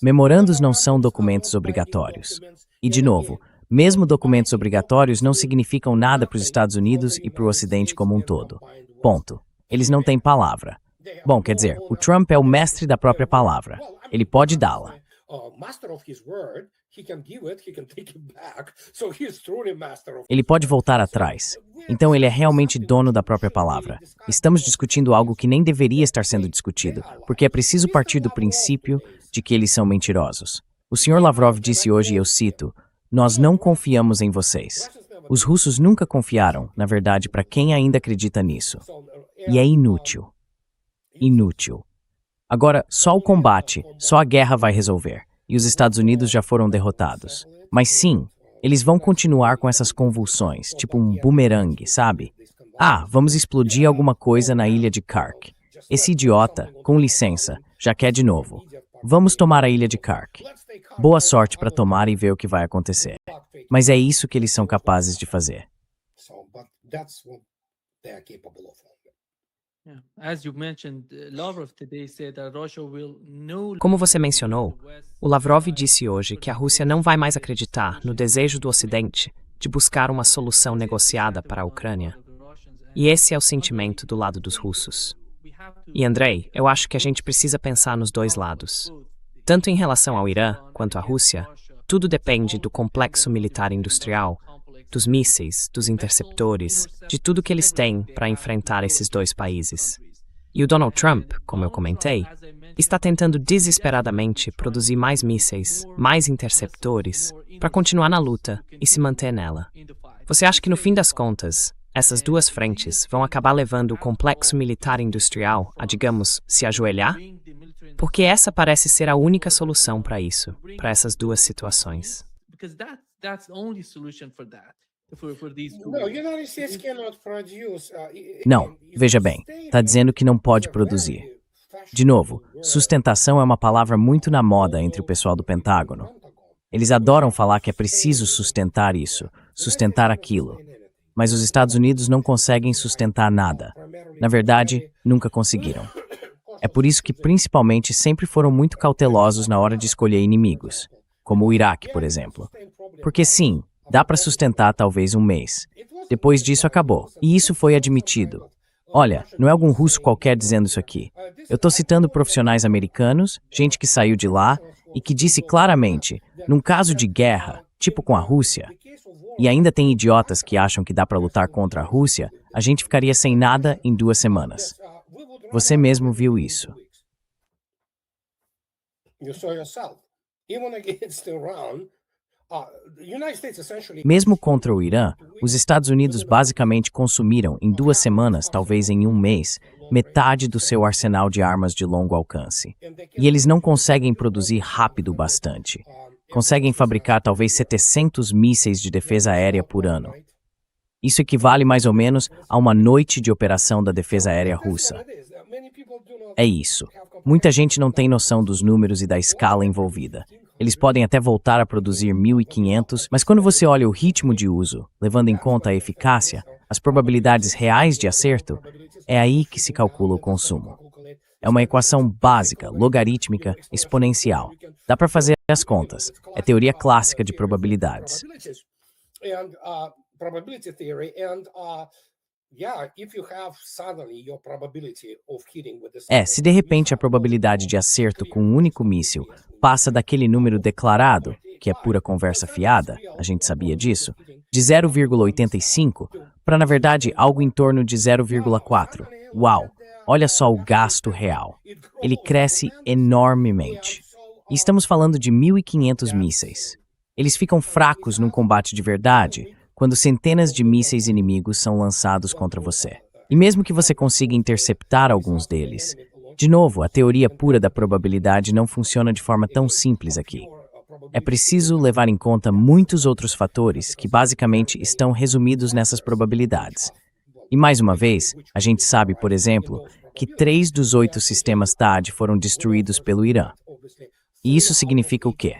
Memorandos não são documentos obrigatórios. E, de novo, mesmo documentos obrigatórios não significam nada para os Estados Unidos e para o Ocidente como um todo. Ponto. Eles não têm palavra. Bom, quer dizer, o Trump é o mestre da própria palavra. Ele pode dá-la. Ele pode voltar atrás. Então ele é realmente dono da própria palavra. Estamos discutindo algo que nem deveria estar sendo discutido, porque é preciso partir do princípio de que eles são mentirosos. O Sr. Lavrov disse hoje, e eu cito, nós não confiamos em vocês. Os russos nunca confiaram, na verdade, para quem ainda acredita nisso. E é inútil. Inútil. Agora, só o combate, só a guerra vai resolver. E os Estados Unidos já foram derrotados. Mas sim, eles vão continuar com essas convulsões, tipo um bumerangue, sabe? Vamos explodir alguma coisa na ilha de Kark. Esse idiota, com licença, já quer de novo. Vamos tomar a ilha de Kark. Boa sorte para tomar e ver o que vai acontecer. Mas é isso que eles são capazes de fazer. Como você mencionou, o Lavrov disse hoje que a Rússia não vai mais acreditar no desejo do Ocidente de buscar uma solução negociada para a Ucrânia. E esse é o sentimento do lado dos russos. E Andrei, eu acho que a gente precisa pensar nos dois lados. Tanto em relação ao Irã quanto à Rússia, tudo depende do complexo militar industrial, dos mísseis, dos interceptores, de tudo que eles têm para enfrentar esses dois países. E o Donald Trump, como eu comentei, está tentando desesperadamente produzir mais mísseis, mais interceptores, para continuar na luta e se manter nela. Você acha que no fim das contas, essas duas frentes vão acabar levando o complexo militar industrial a, digamos, se ajoelhar? Porque essa parece ser a única solução para isso, para essas duas situações. Não, veja bem, está dizendo que não pode produzir. De novo, sustentação é uma palavra muito na moda entre o pessoal do Pentágono. Eles adoram falar que é preciso sustentar isso, sustentar aquilo. Mas os Estados Unidos não conseguem sustentar nada. Na verdade, nunca conseguiram. É por isso que, principalmente, sempre foram muito cautelosos na hora de escolher inimigos, como o Iraque, por exemplo. Porque sim, dá para sustentar talvez um mês. Depois disso acabou, e isso foi admitido. Olha, não é algum russo qualquer dizendo isso aqui. Eu estou citando profissionais americanos, gente que saiu de lá e que disse claramente, num caso de guerra, tipo com a Rússia. E ainda tem idiotas que acham que dá para lutar contra a Rússia, a gente ficaria sem nada em 2 semanas. Você mesmo viu isso. Mesmo contra o Irã, os Estados Unidos basicamente consumiram em 2 semanas, talvez em 1 mês, metade do seu arsenal de armas de longo alcance. E eles não conseguem produzir rápido bastante. Conseguem fabricar talvez 700 mísseis de defesa aérea por ano. Isso equivale mais ou menos a uma noite de operação da defesa aérea russa. É isso. Muita gente não tem noção dos números e da escala envolvida. Eles podem até voltar a produzir 1.500, mas quando você olha o ritmo de uso, levando em conta a eficácia, as probabilidades reais de acerto, é aí que se calcula o consumo. É uma equação básica, logarítmica, exponencial. Dá para fazer as contas. É teoria clássica de probabilidades. Se de repente a probabilidade de acerto com um único míssil passa daquele número declarado, que é pura conversa fiada, a gente sabia disso, de 0,85 para, na verdade, algo em torno de 0,4. Uau! Olha só o gasto real. Ele cresce enormemente. E estamos falando de 1.500 mísseis. Eles ficam fracos num combate de verdade quando centenas de mísseis inimigos são lançados contra você. E mesmo que você consiga interceptar alguns deles, de novo, a teoria pura da probabilidade não funciona de forma tão simples aqui. É preciso levar em conta muitos outros fatores que basicamente estão resumidos nessas probabilidades. E mais uma vez, a gente sabe, por exemplo, que 3 dos 8 sistemas THAAD foram destruídos pelo Irã. E isso significa o quê?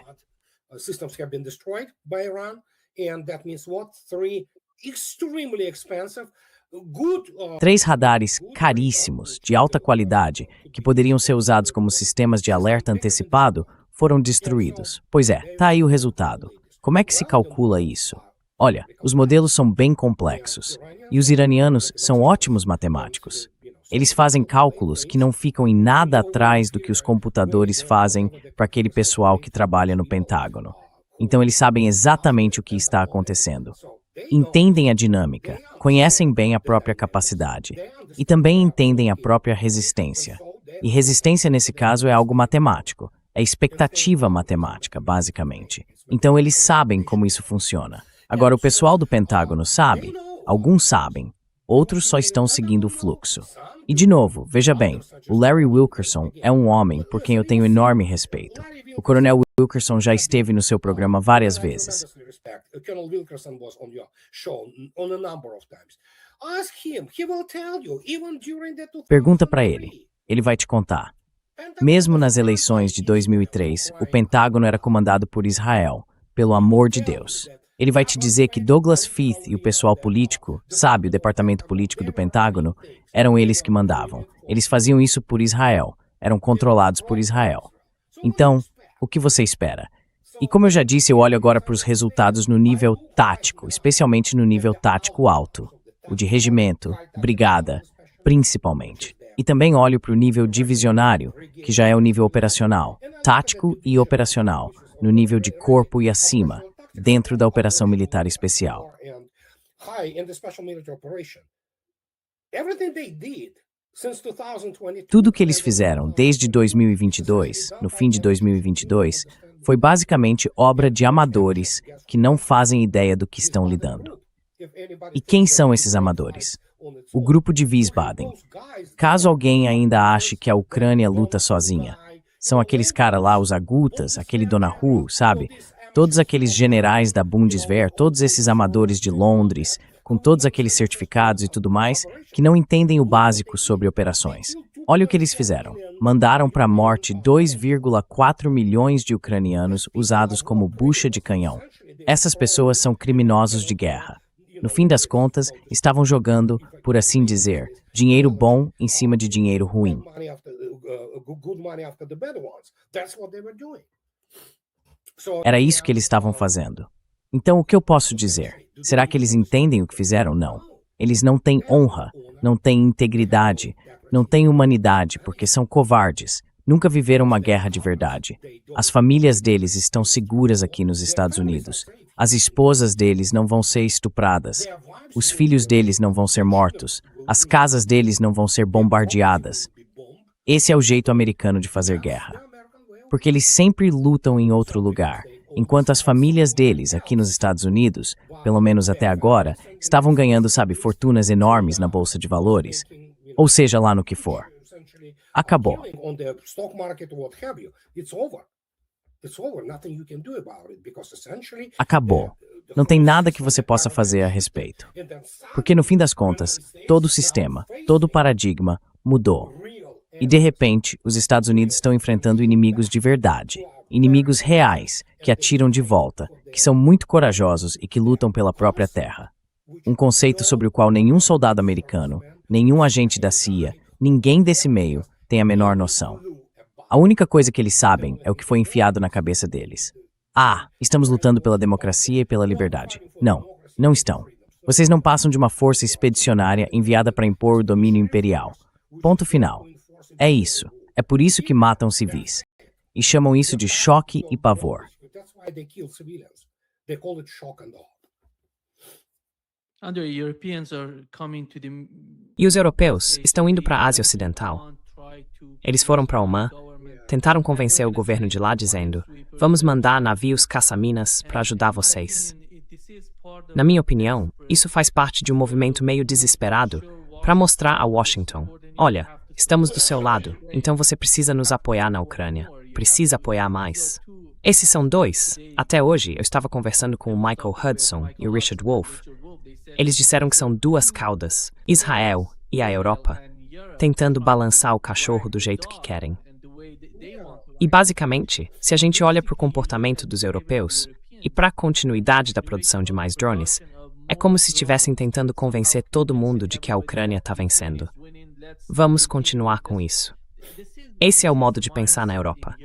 3 radares caríssimos, de alta qualidade, que poderiam ser usados como sistemas de alerta antecipado, foram destruídos. Pois é, tá aí o resultado. Como é que se calcula isso? Olha, os modelos são bem complexos, e os iranianos são ótimos matemáticos. Eles fazem cálculos que não ficam em nada atrás do que os computadores fazem para aquele pessoal que trabalha no Pentágono. Então eles sabem exatamente o que está acontecendo. Entendem a dinâmica, conhecem bem a própria capacidade e também entendem a própria resistência. E resistência, nesse caso, é algo matemático. É expectativa matemática, basicamente. Então eles sabem como isso funciona. Agora, o pessoal do Pentágono sabe, alguns sabem, outros só estão seguindo o fluxo. E, de novo, veja bem, o Larry Wilkerson é um homem por quem eu tenho enorme respeito. O Coronel Wilkerson já esteve no seu programa várias vezes. Pergunta para ele vai te contar. Mesmo nas eleições de 2003, o Pentágono era comandado por Israel, pelo amor de Deus. Ele vai te dizer que Douglas Feith e o pessoal político, sabe, o departamento político do Pentágono, eram eles que mandavam. Eles faziam isso por Israel, eram controlados por Israel. Então, o que você espera? E como eu já disse, eu olho agora para os resultados no nível tático, especialmente no nível tático alto, o de regimento, brigada, principalmente. E também olho para o nível divisionário, que já é o nível operacional, tático e operacional, no nível de corpo e acima, dentro da operação militar especial. Tudo o que eles fizeram desde 2022, no fim de 2022, foi basicamente obra de amadores que não fazem ideia do que estão lidando. E quem são esses amadores? O grupo de Wiesbaden. Caso alguém ainda ache que a Ucrânia luta sozinha, são aqueles caras lá, os agutas, aquele Donahu, sabe? Todos aqueles generais da Bundeswehr, todos esses amadores de Londres, com todos aqueles certificados e tudo mais, que não entendem o básico sobre operações. Olha o que eles fizeram. Mandaram para a morte 2,4 milhões de ucranianos usados como bucha de canhão. Essas pessoas são criminosos de guerra. No fim das contas, estavam jogando, por assim dizer, dinheiro bom em cima de dinheiro ruim. Era isso que eles estavam fazendo. Então, o que eu posso dizer? Será que eles entendem o que fizeram? Não. Eles não têm honra, não têm integridade, não têm humanidade, porque são covardes, nunca viveram uma guerra de verdade. As famílias deles estão seguras aqui nos Estados Unidos. As esposas deles não vão ser estupradas. Os filhos deles não vão ser mortos. As casas deles não vão ser bombardeadas. Esse é o jeito americano de fazer guerra. Porque eles sempre lutam em outro lugar, enquanto as famílias deles, aqui nos Estados Unidos, pelo menos até agora, estavam ganhando, fortunas enormes na Bolsa de Valores, ou seja lá no que for. Acabou. Acabou. Não tem nada que você possa fazer a respeito. Porque no fim das contas, todo o sistema, todo o paradigma mudou. E de repente, os Estados Unidos estão enfrentando inimigos de verdade, inimigos reais, que atiram de volta, que são muito corajosos e que lutam pela própria terra. Um conceito sobre o qual nenhum soldado americano, nenhum agente da CIA, ninguém desse meio tem a menor noção. A única coisa que eles sabem é o que foi enfiado na cabeça deles. Estamos lutando pela democracia e pela liberdade. Não, não estão. Vocês não passam de uma força expedicionária enviada para impor o domínio imperial. Ponto final. É isso. É por isso que matam civis. E chamam isso de choque e pavor. E os europeus estão indo para a Ásia Ocidental. Eles foram para Omã, tentaram convencer o governo de lá dizendo: vamos mandar navios caça-minas para ajudar vocês. Na minha opinião, isso faz parte de um movimento meio desesperado para mostrar a Washington: olha, estamos do seu lado, então você precisa nos apoiar na Ucrânia. Precisa apoiar mais. Esses são dois. Até hoje, eu estava conversando com o Michael Hudson e o Richard Wolff. Eles disseram que são duas caudas, Israel e a Europa, tentando balançar o cachorro do jeito que querem. E basicamente, se a gente olha para o comportamento dos europeus e para a continuidade da produção de mais drones, é como se estivessem tentando convencer todo mundo de que a Ucrânia está vencendo. Vamos continuar com isso. Esse é o modo de pensar na Europa.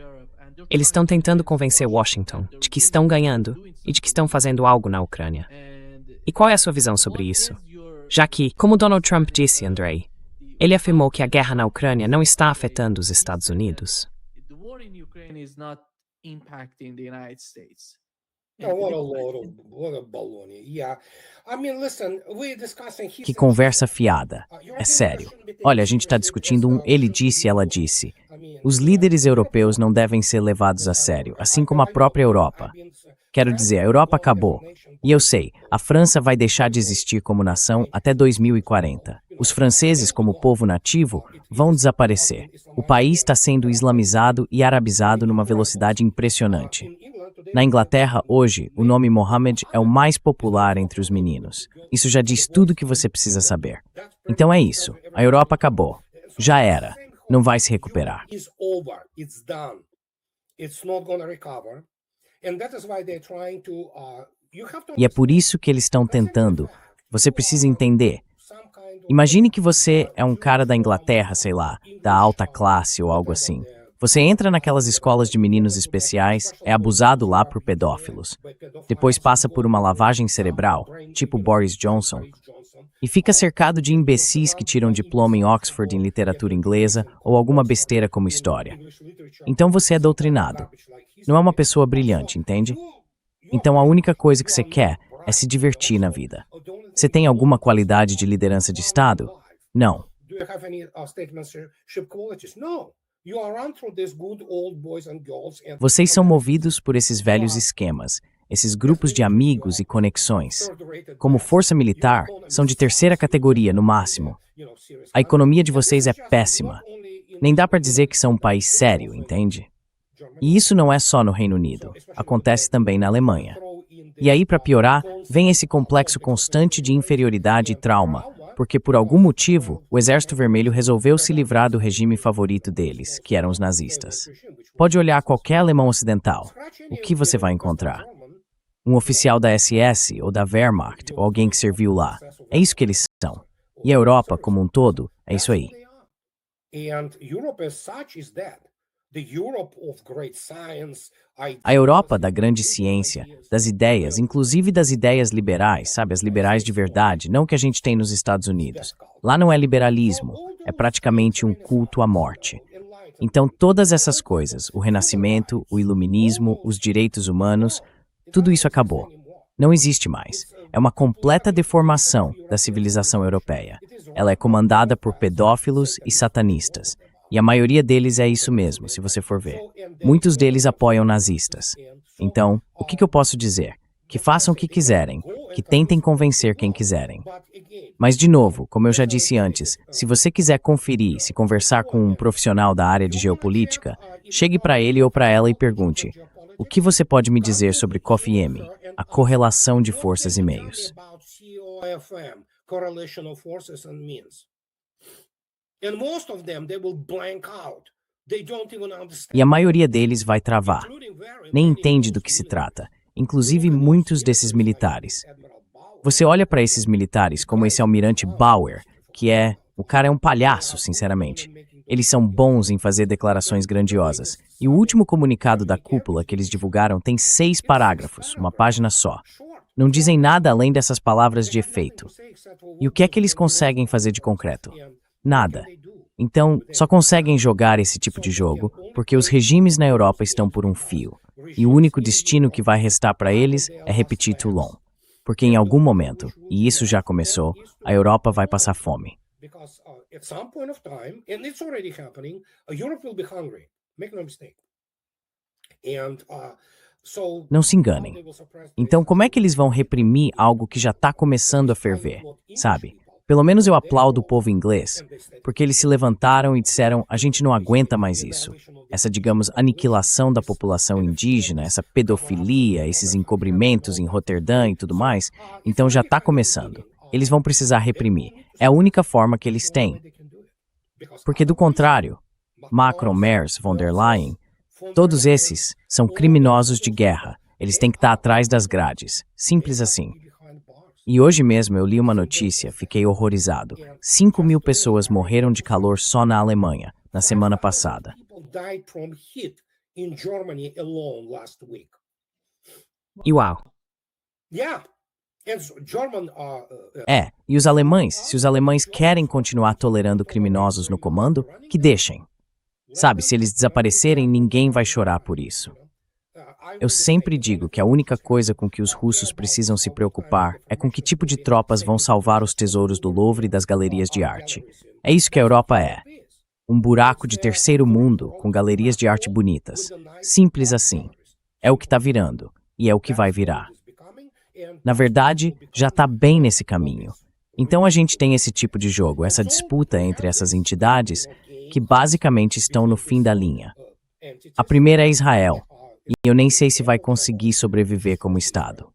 Eles estão tentando convencer Washington de que estão ganhando e de que estão fazendo algo na Ucrânia. E qual é a sua visão sobre isso? Já que, como Donald Trump disse, Andrei, ele afirmou que a guerra na Ucrânia não está afetando os Estados Unidos. Que conversa fiada. É sério. Olha, a gente está discutindo ele disse, ela disse. Os líderes europeus não devem ser levados a sério, assim como a própria Europa. Quero dizer, a Europa acabou. E eu sei, a França vai deixar de existir como nação até 2040. Os franceses, como povo nativo, vão desaparecer. O país está sendo islamizado e arabizado numa velocidade impressionante. Na Inglaterra, hoje, o nome Mohammed é o mais popular entre os meninos. Isso já diz tudo o que você precisa saber. Então é isso. A Europa acabou. Já era. Não vai se recuperar. E é por isso que eles estão tentando. Você precisa entender. Imagine que você é um cara da Inglaterra, sei lá, da alta classe ou algo assim. Você entra naquelas escolas de meninos especiais, é abusado lá por pedófilos. Depois passa por uma lavagem cerebral, tipo Boris Johnson, e fica cercado de imbecis que tiram diploma em Oxford em literatura inglesa ou alguma besteira como história. Então você é doutrinado. Não é uma pessoa brilhante, entende? Então a única coisa que você quer é se divertir na vida. Você tem alguma qualidade de liderança de Estado? Não. Vocês são movidos por esses velhos esquemas, esses grupos de amigos e conexões. Como força militar, são de terceira categoria, no máximo. A economia de vocês é péssima. Nem dá para dizer que são um país sério, entende? E isso não é só no Reino Unido. Acontece também na Alemanha. E aí, para piorar, vem esse complexo constante de inferioridade e trauma, porque por algum motivo, o Exército Vermelho resolveu se livrar do regime favorito deles, que eram os nazistas. Pode olhar qualquer alemão ocidental. O que você vai encontrar? Um oficial da SS ou da Wehrmacht, ou alguém que serviu lá. É isso que eles são. E a Europa, como um todo, é isso aí. A Europa da grande ciência, das ideias, inclusive das ideias liberais, sabe, as liberais de verdade, não que a gente tem nos Estados Unidos. Lá não é liberalismo, é praticamente um culto à morte. Então todas essas coisas, o renascimento, o iluminismo, os direitos humanos, tudo isso acabou. Não existe mais. É uma completa deformação da civilização europeia. Ela é comandada por pedófilos e satanistas. E a maioria deles é isso mesmo, se você for ver. Muitos deles apoiam nazistas. Então, o que eu posso dizer? Que façam o que quiserem, que tentem convencer quem quiserem. Mas, de novo, como eu já disse antes, se você quiser conferir, se conversar com um profissional da área de geopolítica, chegue para ele ou para ela e pergunte: o que você pode me dizer sobre COFIEM, a correlação de forças e meios? E a maioria deles vai travar. Nem entende do que se trata, inclusive muitos desses militares. Você olha para esses militares como esse almirante Bauer, o cara é um palhaço, sinceramente. Eles são bons em fazer declarações grandiosas. E o último comunicado da cúpula que eles divulgaram tem 6 parágrafos, uma página só. Não dizem nada além dessas palavras de efeito. E o que é que eles conseguem fazer de concreto? Nada. Então, só conseguem jogar esse tipo de jogo porque os regimes na Europa estão por um fio. E o único destino que vai restar para eles é repetir Toulon. Porque em algum momento, e isso já começou, a Europa vai passar fome. Não se enganem. Então, como é que eles vão reprimir algo que já está começando a ferver, sabe? Pelo menos eu aplaudo o povo inglês, porque eles se levantaram e disseram: a gente não aguenta mais isso. Essa, digamos, aniquilação da população indígena, essa pedofilia, esses encobrimentos em Roterdã e tudo mais, então já está começando. Eles vão precisar reprimir. É a única forma que eles têm. Porque do contrário, Macron, Merz, von der Leyen, todos esses são criminosos de guerra. Eles têm que estar atrás das grades. Simples assim. E hoje mesmo eu li uma notícia, fiquei horrorizado. 5.000 pessoas morreram de calor só na Alemanha, na semana passada. E uau! E os alemães, se os alemães querem continuar tolerando criminosos no comando, que deixem. Sabe, se eles desaparecerem, ninguém vai chorar por isso. Eu sempre digo que a única coisa com que os russos precisam se preocupar é com que tipo de tropas vão salvar os tesouros do Louvre e das galerias de arte. É isso que a Europa é. Um buraco de terceiro mundo com galerias de arte bonitas. Simples assim. É o que está virando, e é o que vai virar. Na verdade, já está bem nesse caminho. Então a gente tem esse tipo de jogo, essa disputa entre essas entidades que basicamente estão no fim da linha. A primeira é Israel. E eu nem sei se vai conseguir sobreviver como Estado.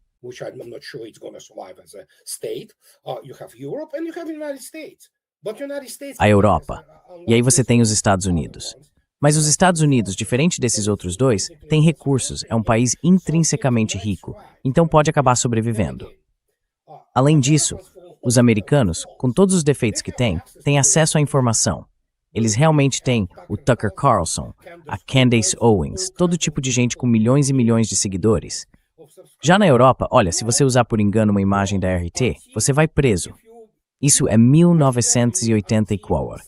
A Europa. E aí você tem os Estados Unidos. Mas os Estados Unidos, diferente desses outros dois, tem recursos, é um país intrinsecamente rico, então pode acabar sobrevivendo. Além disso, os americanos, com todos os defeitos que têm acesso à informação. Eles realmente têm o Tucker Carlson, a Candace Owens, todo tipo de gente com milhões e milhões de seguidores. Já na Europa, olha, se você usar por engano uma imagem da RT, você vai preso. Isso é 1984.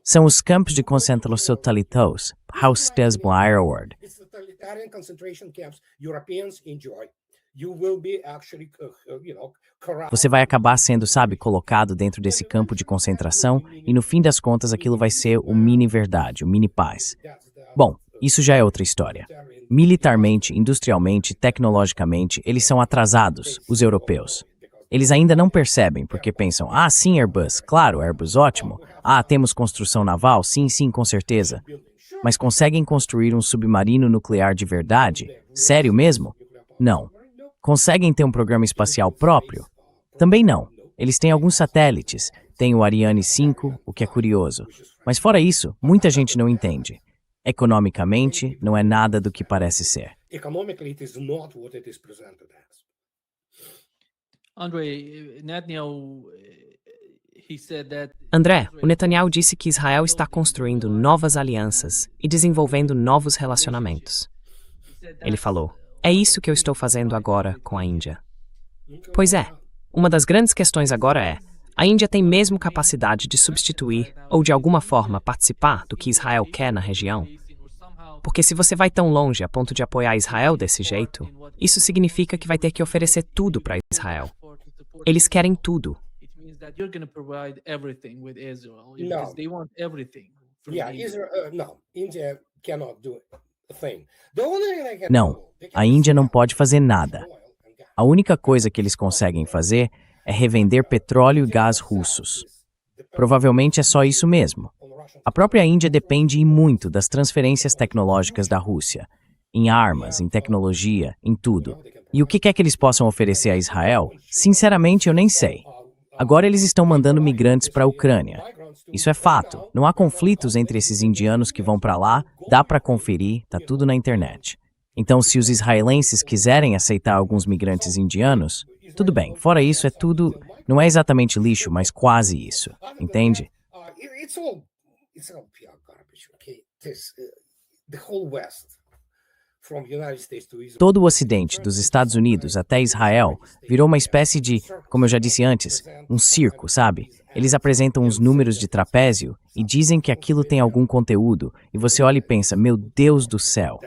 São os campos de concentração totalitários, Haus des Blairwald. Você vai acabar sendo, sabe, colocado dentro desse campo de concentração e no fim das contas aquilo vai ser o mini-verdade, o mini-paz. Bom, isso já é outra história. Militarmente, industrialmente, tecnologicamente, eles são atrasados, os europeus. Eles ainda não percebem porque pensam: ah, sim, Airbus, claro, Airbus ótimo. Ah, temos construção naval, sim, com certeza. Mas conseguem construir um submarino nuclear de verdade? Sério mesmo? Não. Conseguem ter um programa espacial próprio? Também não. Eles têm alguns satélites, têm o Ariane 5, o que é curioso. Mas fora isso, muita gente não entende. Economicamente, não é nada do que parece ser. André, o Netanyahu disse que Israel está construindo novas alianças e desenvolvendo novos relacionamentos. Ele falou: é isso que eu estou fazendo agora com a Índia. Pois é, uma das grandes questões agora é: A Índia tem mesmo capacidade de substituir ou de alguma forma participar do que Israel quer na região? Porque se você vai tão longe a ponto de apoiar Israel desse jeito, isso significa que vai ter que oferecer tudo para Israel. Eles querem tudo. No, India cannot do a thing. The only thing they can Não, do, they a can Índia não sell pode fazer nada. oil and gas. A única coisa que eles conseguem fazer é revender petróleo e gás russos. Provavelmente é só isso mesmo. A própria Índia depende e muito das transferências tecnológicas da Rússia, em armas, em tecnologia, em tudo. E o que quer que eles possam oferecer a Israel? Sinceramente, eu nem sei. Agora eles estão mandando migrantes para a Ucrânia. Isso é fato. Não há conflitos entre esses indianos que vão para lá, dá para conferir, tá tudo na internet. Então, se os israelenses quiserem aceitar alguns migrantes indianos, tudo bem. Fora isso, é tudo. Não é exatamente lixo, mas quase isso. Entende? It's all pure garbage, okay? The whole West, from United States to Israel. Todo o Ocidente, dos Estados Unidos até Israel, virou uma espécie de, como eu já disse antes, um circo, sabe? Eles apresentam os números de trapézio e dizem que aquilo tem algum conteúdo, e você olha e pensa, meu Deus do céu.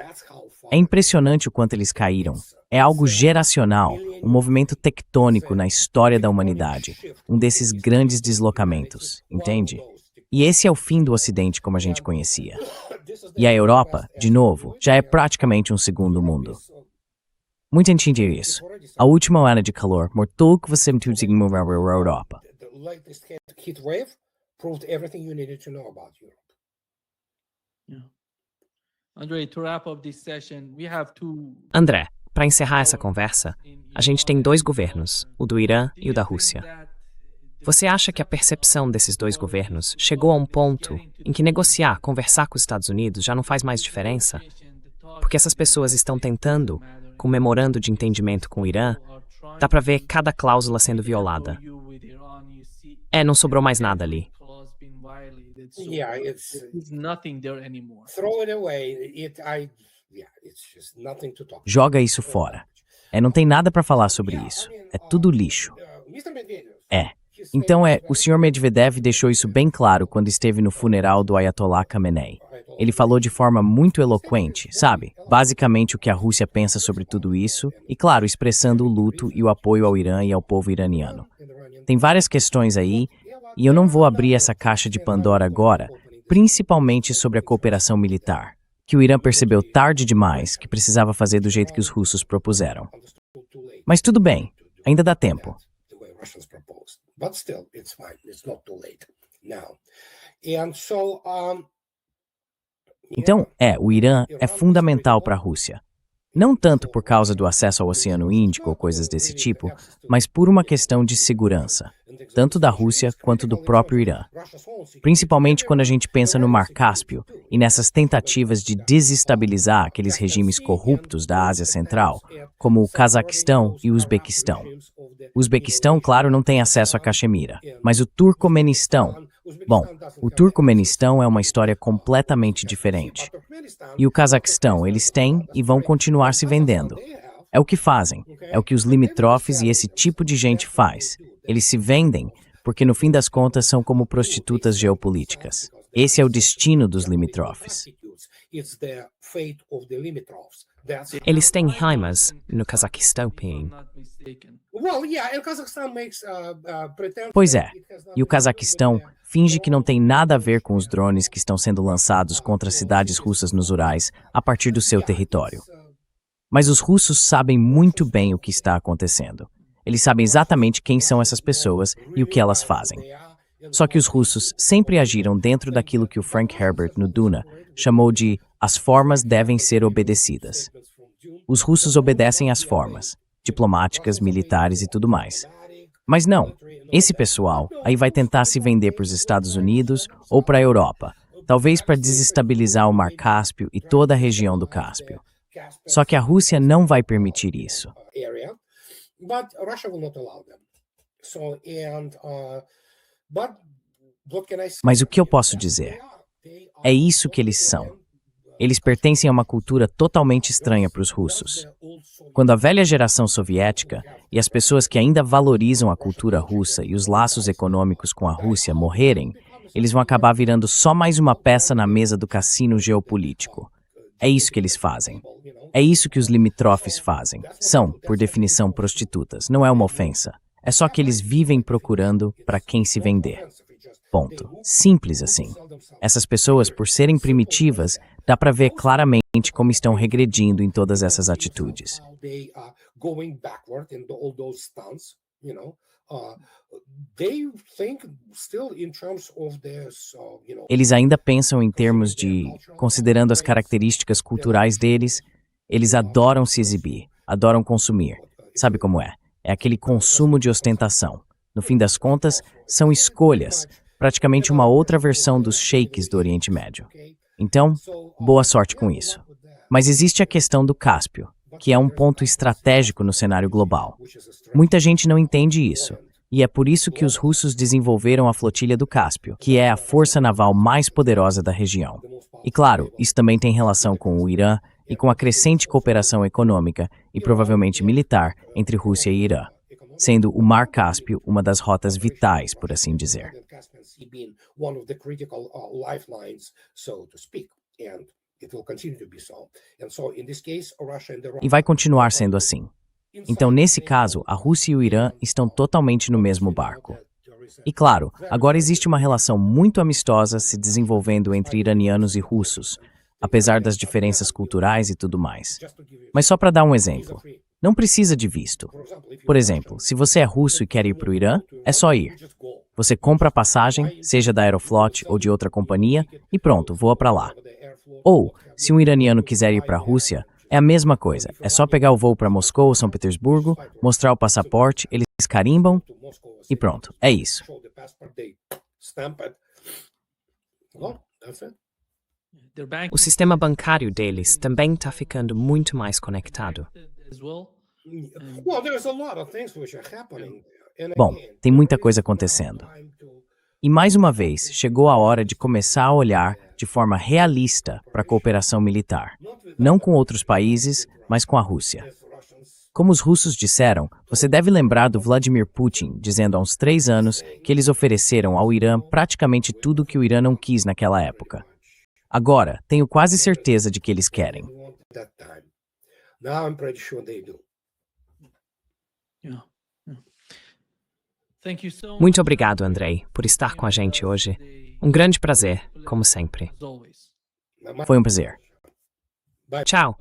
É impressionante o quanto eles caíram. É algo geracional, um movimento tectônico na história da humanidade, um desses grandes deslocamentos, entende? E esse é o fim do Ocidente como a gente conhecia. E a Europa, de novo, já é praticamente um segundo mundo. Muita gente entende isso. A última onda de calor mortou que você mover a Europa. The latest heat wave proved everything you needed to know about Europe. Andre, to wrap up this session, we have André, para encerrar essa conversa, a gente tem dois governos, o do Irã e o da Rússia. Você acha que a percepção desses dois governos chegou a um ponto em que negociar, conversar com os Estados Unidos já não faz mais diferença? Porque essas pessoas estão tentando, com o memorando de entendimento com o Irã, dá para ver cada cláusula sendo violada. Não sobrou mais nada ali. Yeah, it's There's nothing there anymore. throw it away. It's just nothing to talk. Joga isso fora. Não tem nada para falar sobre isso. É tudo lixo. Mr. Medvedev. Então o Sr. Medvedev deixou isso bem claro quando esteve no funeral do Ayatollah Khamenei. Ele falou de forma muito eloquente, sabe? Basicamente o que a Rússia pensa sobre tudo isso, e claro, expressando o luto e o apoio ao Irã e ao povo iraniano. Tem várias questões aí, e eu não vou abrir essa caixa de Pandora agora, principalmente sobre a cooperação militar, que o Irã percebeu tarde demais que precisava fazer do jeito que os russos propuseram. Mas tudo bem, ainda dá tempo. The way Russians proposed, but still, it's fine. It's not too late now. And so, Então, o Irã é fundamental para a Rússia. Não tanto por causa do acesso ao Oceano Índico ou coisas desse tipo, mas por uma questão de segurança, tanto da Rússia quanto do próprio Irã. Principalmente quando a gente pensa no Mar Cáspio e nessas tentativas de desestabilizar aqueles regimes corruptos da Ásia Central, como o Cazaquistão e o Uzbequistão. O Uzbequistão, claro, não tem acesso a Caxemira, mas o Turcomenistão... Bom, o Turcomenistão é uma história completamente diferente. E o Cazaquistão, eles têm e vão continuar se vendendo. É o que fazem, é o que os limítrofes e esse tipo de gente faz. Eles se vendem porque, no fim das contas, são como prostitutas geopolíticas. Esse é o destino dos limítrofes. it's the fate of the limitrophs. Eles têm HIMARS no Cazaquistão, Ping. Well, yeah, and Kazakhstan makes pretend. Pois é, e o Cazaquistão finge que não tem nada a ver com os drones que estão sendo lançados contra cidades russas nos Urais a partir do seu território. Mas os russos sabem muito bem o que está acontecendo. Eles sabem exatamente quem são essas pessoas e o que elas fazem. Só que os russos sempre agiram dentro daquilo que o Frank Herbert, no Duna, chamou de as formas devem ser obedecidas. Os russos obedecem às formas, diplomáticas, militares e tudo mais. Mas não, esse pessoal aí vai tentar se vender para os Estados Unidos ou para a Europa, talvez para desestabilizar o Mar Cáspio e toda a região do Cáspio. Só que a Rússia não vai permitir isso. But Russia will not allow them. So, but what can I say? Mas o que eu posso dizer? É isso que eles são. Eles pertencem a uma cultura totalmente estranha para os russos. Quando a velha geração soviética e as pessoas que ainda valorizam a cultura russa e os laços econômicos com a Rússia morrerem, eles vão acabar virando só mais uma peça na mesa do cassino geopolítico. É isso que eles fazem. É isso que os limítrofes fazem. São, por definição, prostitutas. Não é uma ofensa. É só que eles vivem procurando para quem se vender. Ponto. Simples assim. Essas pessoas, por serem primitivas, dá para ver claramente como estão regredindo em todas essas atitudes. Eles ainda pensam em termos de, considerando as características culturais deles, eles adoram se exibir, adoram consumir. Sabe como é? É aquele consumo de ostentação. No fim das contas, são escolhas, praticamente uma outra versão dos sheiks do Oriente Médio. Então, boa sorte com isso. Mas existe a questão do Cáspio, que é um ponto estratégico no cenário global. Muita gente não entende isso, e é por isso que os russos desenvolveram a flotilha do Cáspio, que é a força naval mais poderosa da região. E claro, isso também tem relação com o Irã e com a crescente cooperação econômica e provavelmente militar entre Rússia e Irã, sendo o Mar Cáspio uma das rotas vitais, por assim dizer. E vai continuar sendo assim. Então, nesse caso, a Rússia e o Irã estão totalmente no mesmo barco. E claro, agora existe uma relação muito amistosa se desenvolvendo entre iranianos e russos, apesar das diferenças culturais e tudo mais. Mas só para dar um exemplo, não precisa de visto. Por exemplo, se você é russo e quer ir para o Irã, é só ir. Você compra a passagem, seja da Aeroflot ou de outra companhia, e pronto, voa para lá. Ou, se um iraniano quiser ir para a Rússia, é a mesma coisa. É só pegar o voo para Moscou ou São Petersburgo, mostrar o passaporte, eles carimbam e pronto. É isso. O sistema bancário deles também está ficando muito mais conectado. Bom, tem muita coisa acontecendo. E mais uma vez, chegou a hora de começar a olhar de forma realista para a cooperação militar. Não com outros países, mas com a Rússia. Como os russos disseram, você deve lembrar do Vladimir Putin dizendo há uns 3 anos que eles ofereceram ao Irã praticamente tudo que o Irã não quis naquela época. Agora, tenho quase certeza de que eles querem. Muito obrigado, Andrei, por estar com a gente hoje. Um grande prazer, como sempre. Foi um prazer. Tchau!